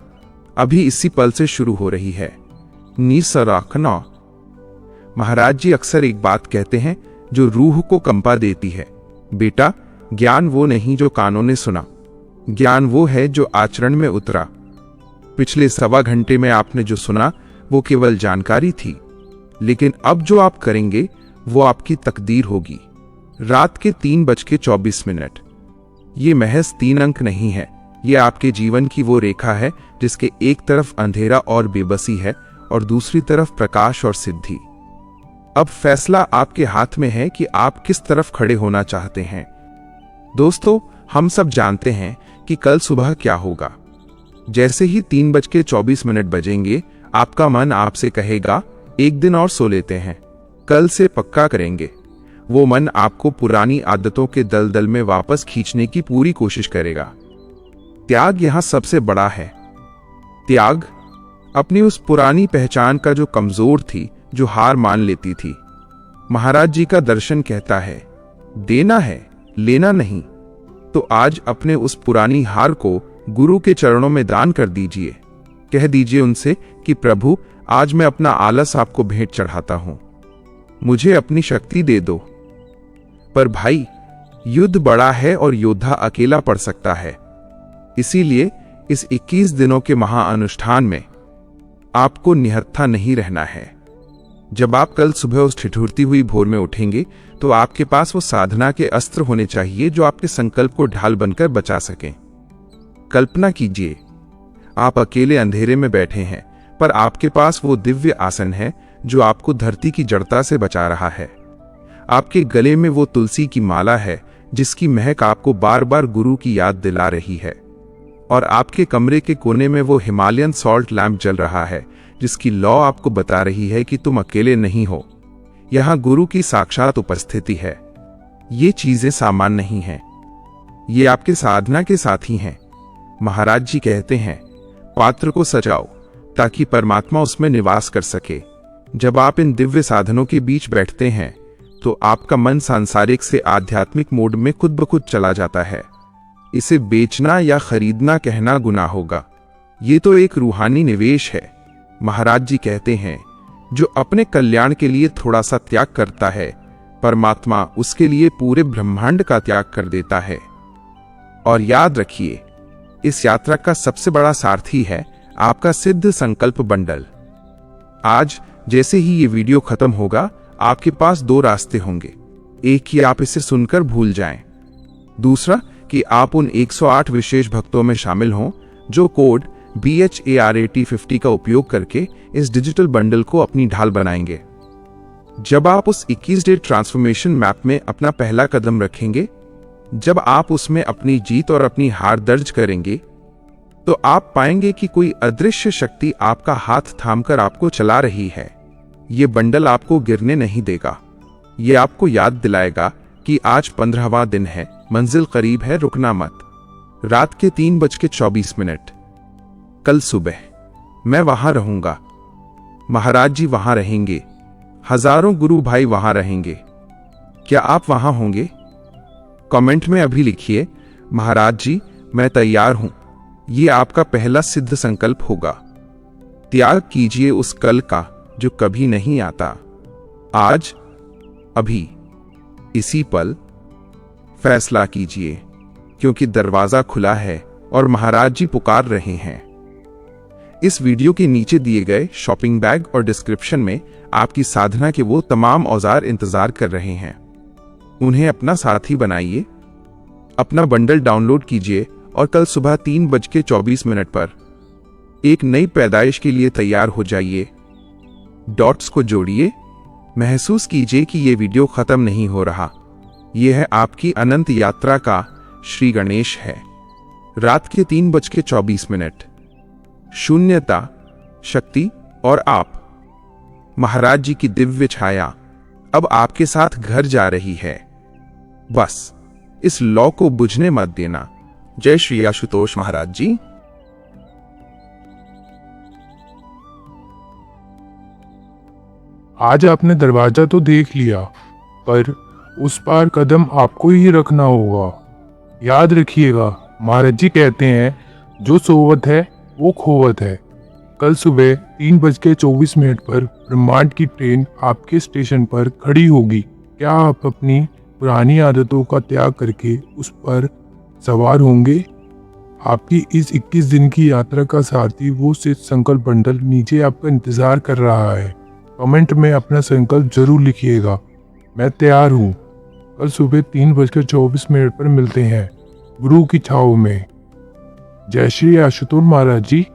अभी इसी पल से शुरू हो रही है। निसराखना महाराज जी अक्सर एक बात कहते हैं जो रूह को कंपा देती है। बेटा, ज्ञान वो नहीं जो कानों ने सुना, ज्ञान वो है जो आचरण में उतरा। पिछले 1.25 घंटे में आपने जो सुना वो केवल जानकारी थी, लेकिन अब जो आप करेंगे वो आपकी तकदीर होगी। रात के 3:24। ये महज 3 अंक नहीं है, ये आपके जीवन की वो रेखा है जिसके एक तरफ अंधेरा और बेबसी है और दूसरी तरफ प्रकाश और सिद्धि। अब फैसला आपके हाथ में है कि आप किस तरफ खड़े होना चाहते हैं। दोस्तों, हम सब जानते हैं कि कल सुबह क्या होगा। जैसे ही 3:24 बजेंगे, आपका मन आपसे कहेगा, एक दिन और सो लेते हैं, कल से पक्का करेंगे। वो मन आपको पुरानी आदतों के दलदल में वापस खींचने की पूरी कोशिश करेगा। त्याग यहां सबसे बड़ा है। त्याग अपनी उस पुरानी पहचान का जो कमजोर थी, जो हार मान लेती थी। महाराज जी का दर्शन कहता है, देना है, लेना नहीं। तो आज अपने उस पुरानी हार को गुरु के चरणों में दान कर दीजिए। कह दीजिए उनसे कि प्रभु, आज मैं अपना आलस आपको भेंट चढ़ाता हूं, मुझे अपनी शक्ति दे दो। पर भाई, युद्ध बड़ा है और योद्धा अकेला पड़ सकता है। इसीलिए इस 21 दिनों के महाअनुष्ठान में आपको निहत्था नहीं रहना है। जब आप कल सुबह उस ठिठुरती हुई भोर में उठेंगे तो आपके पास वो साधना के अस्त्र होने चाहिए जो आपके संकल्प को ढाल बनकर बचा सकें। कल्पना कीजिए, आप अकेले अंधेरे में बैठे हैं, पर आपके पास वो दिव्य आसन है जो आपको धरती की जड़ता से बचा रहा है। आपके गले में वो तुलसी की माला है जिसकी महक आपको बार बार गुरु की याद दिला रही है। और आपके कमरे के कोने में वो हिमालयन सॉल्ट लैंप जल रहा है जिसकी लौ आपको बता रही है कि तुम अकेले नहीं हो, यहां गुरु की साक्षात उपस्थिति है। ये चीजें सामान्य नहीं हैं, ये आपके साधना के साथी हैं। महाराज जी कहते हैं, पात्र को सजाओ ताकि परमात्मा उसमें निवास कर सके। जब आप इन दिव्य साधनों के बीच बैठते हैं तो आपका मन सांसारिक से आध्यात्मिक मोड में खुद ब खुद चला जाता है। इसे बेचना या खरीदना कहना गुनाह होगा, ये तो एक रूहानी निवेश है। महाराज जी कहते हैं, जो अपने कल्याण के लिए थोड़ा सा त्याग करता है, परमात्मा उसके लिए पूरे ब्रह्मांड का त्याग कर देता है। और याद रखिए, इस यात्रा का सबसे बड़ा सारथी है आपका सिद्ध संकल्प बंडल। आज जैसे ही ये वीडियो खत्म होगा, आपके पास 2 रास्ते होंगे। एक कि आप इसे सुनकर भूल जाएं, दूसरा कि आप उन 108 विशेष भक्तों में शामिल हों जो कोड BHARAT50 का उपयोग करके इस डिजिटल बंडल को अपनी ढाल बनाएंगे। जब आप उस 21 डे ट्रांसफॉर्मेशन मैप में अपना पहला कदम रखेंगे, जब आप उसमें अपनी जीत और अपनी हार दर्ज करेंगे, तो आप पाएंगे कि कोई अदृश्य शक्ति आपका हाथ थामकर आपको चला रही है। ये बंडल आपको गिरने नहीं देगा, ये आपको याद दिलाएगा कि आज 15वां दिन है, मंजिल करीब है, रुकना मत। रात के 3:24। कल सुबह मैं वहां रहूंगा, महाराज जी वहां रहेंगे, हजारों गुरु भाई वहां रहेंगे। क्या आप वहां होंगे? कमेंट में अभी लिखिए, महाराज जी मैं तैयार हूं। ये आपका पहला सिद्ध संकल्प होगा। त्याग कीजिए उस कल का जो कभी नहीं आता। आज, अभी, इसी पल फैसला कीजिए, क्योंकि दरवाजा खुला है और महाराज जी पुकार रहे हैं। इस वीडियो के नीचे दिए गए शॉपिंग बैग और डिस्क्रिप्शन में आपकी साधना के वो तमाम औजार इंतजार कर रहे हैं। उन्हें अपना साथी बनाइए, अपना बंडल डाउनलोड कीजिए और कल सुबह 3:24 पर एक नई पैदाइश के लिए तैयार हो जाइए। डॉट्स को जोड़िए, महसूस कीजिए कि ये वीडियो खत्म नहीं हो रहा, यह है आपकी अनंत यात्रा का श्री गणेश है। रात के 3:24। शून्यता, शक्ति और आप, महाराज जी की दिव्य छाया अब आपके साथ घर जा रही है। बस इस लौ को बुझने मत देना। जय श्री आशुतोष महाराज जी। आज आपने दरवाजा तो देख लिया, पर उस पार कदम आपको ही रखना होगा। याद रखिएगा, महाराज जी कहते हैं, जो सोवत है वो खोवत है। कल सुबह 3:24 पर ब्रह्मांड की ट्रेन आपके स्टेशन पर खड़ी होगी। क्या आप अपनी पुरानी आदतों का त्याग करके उस पर सवार होंगे? आपकी इस 21 दिन की यात्रा का सारथी वो सिद्ध संकल्प बंडल नीचे आपका इंतजार कर रहा है। कमेंट में अपना संकल्प जरूर लिखिएगा। मैं तैयार हूँ। कल सुबह 3:24 पर मिलते हैं गुरु की छाव में। जय श्री आशुतोष महाराज जी।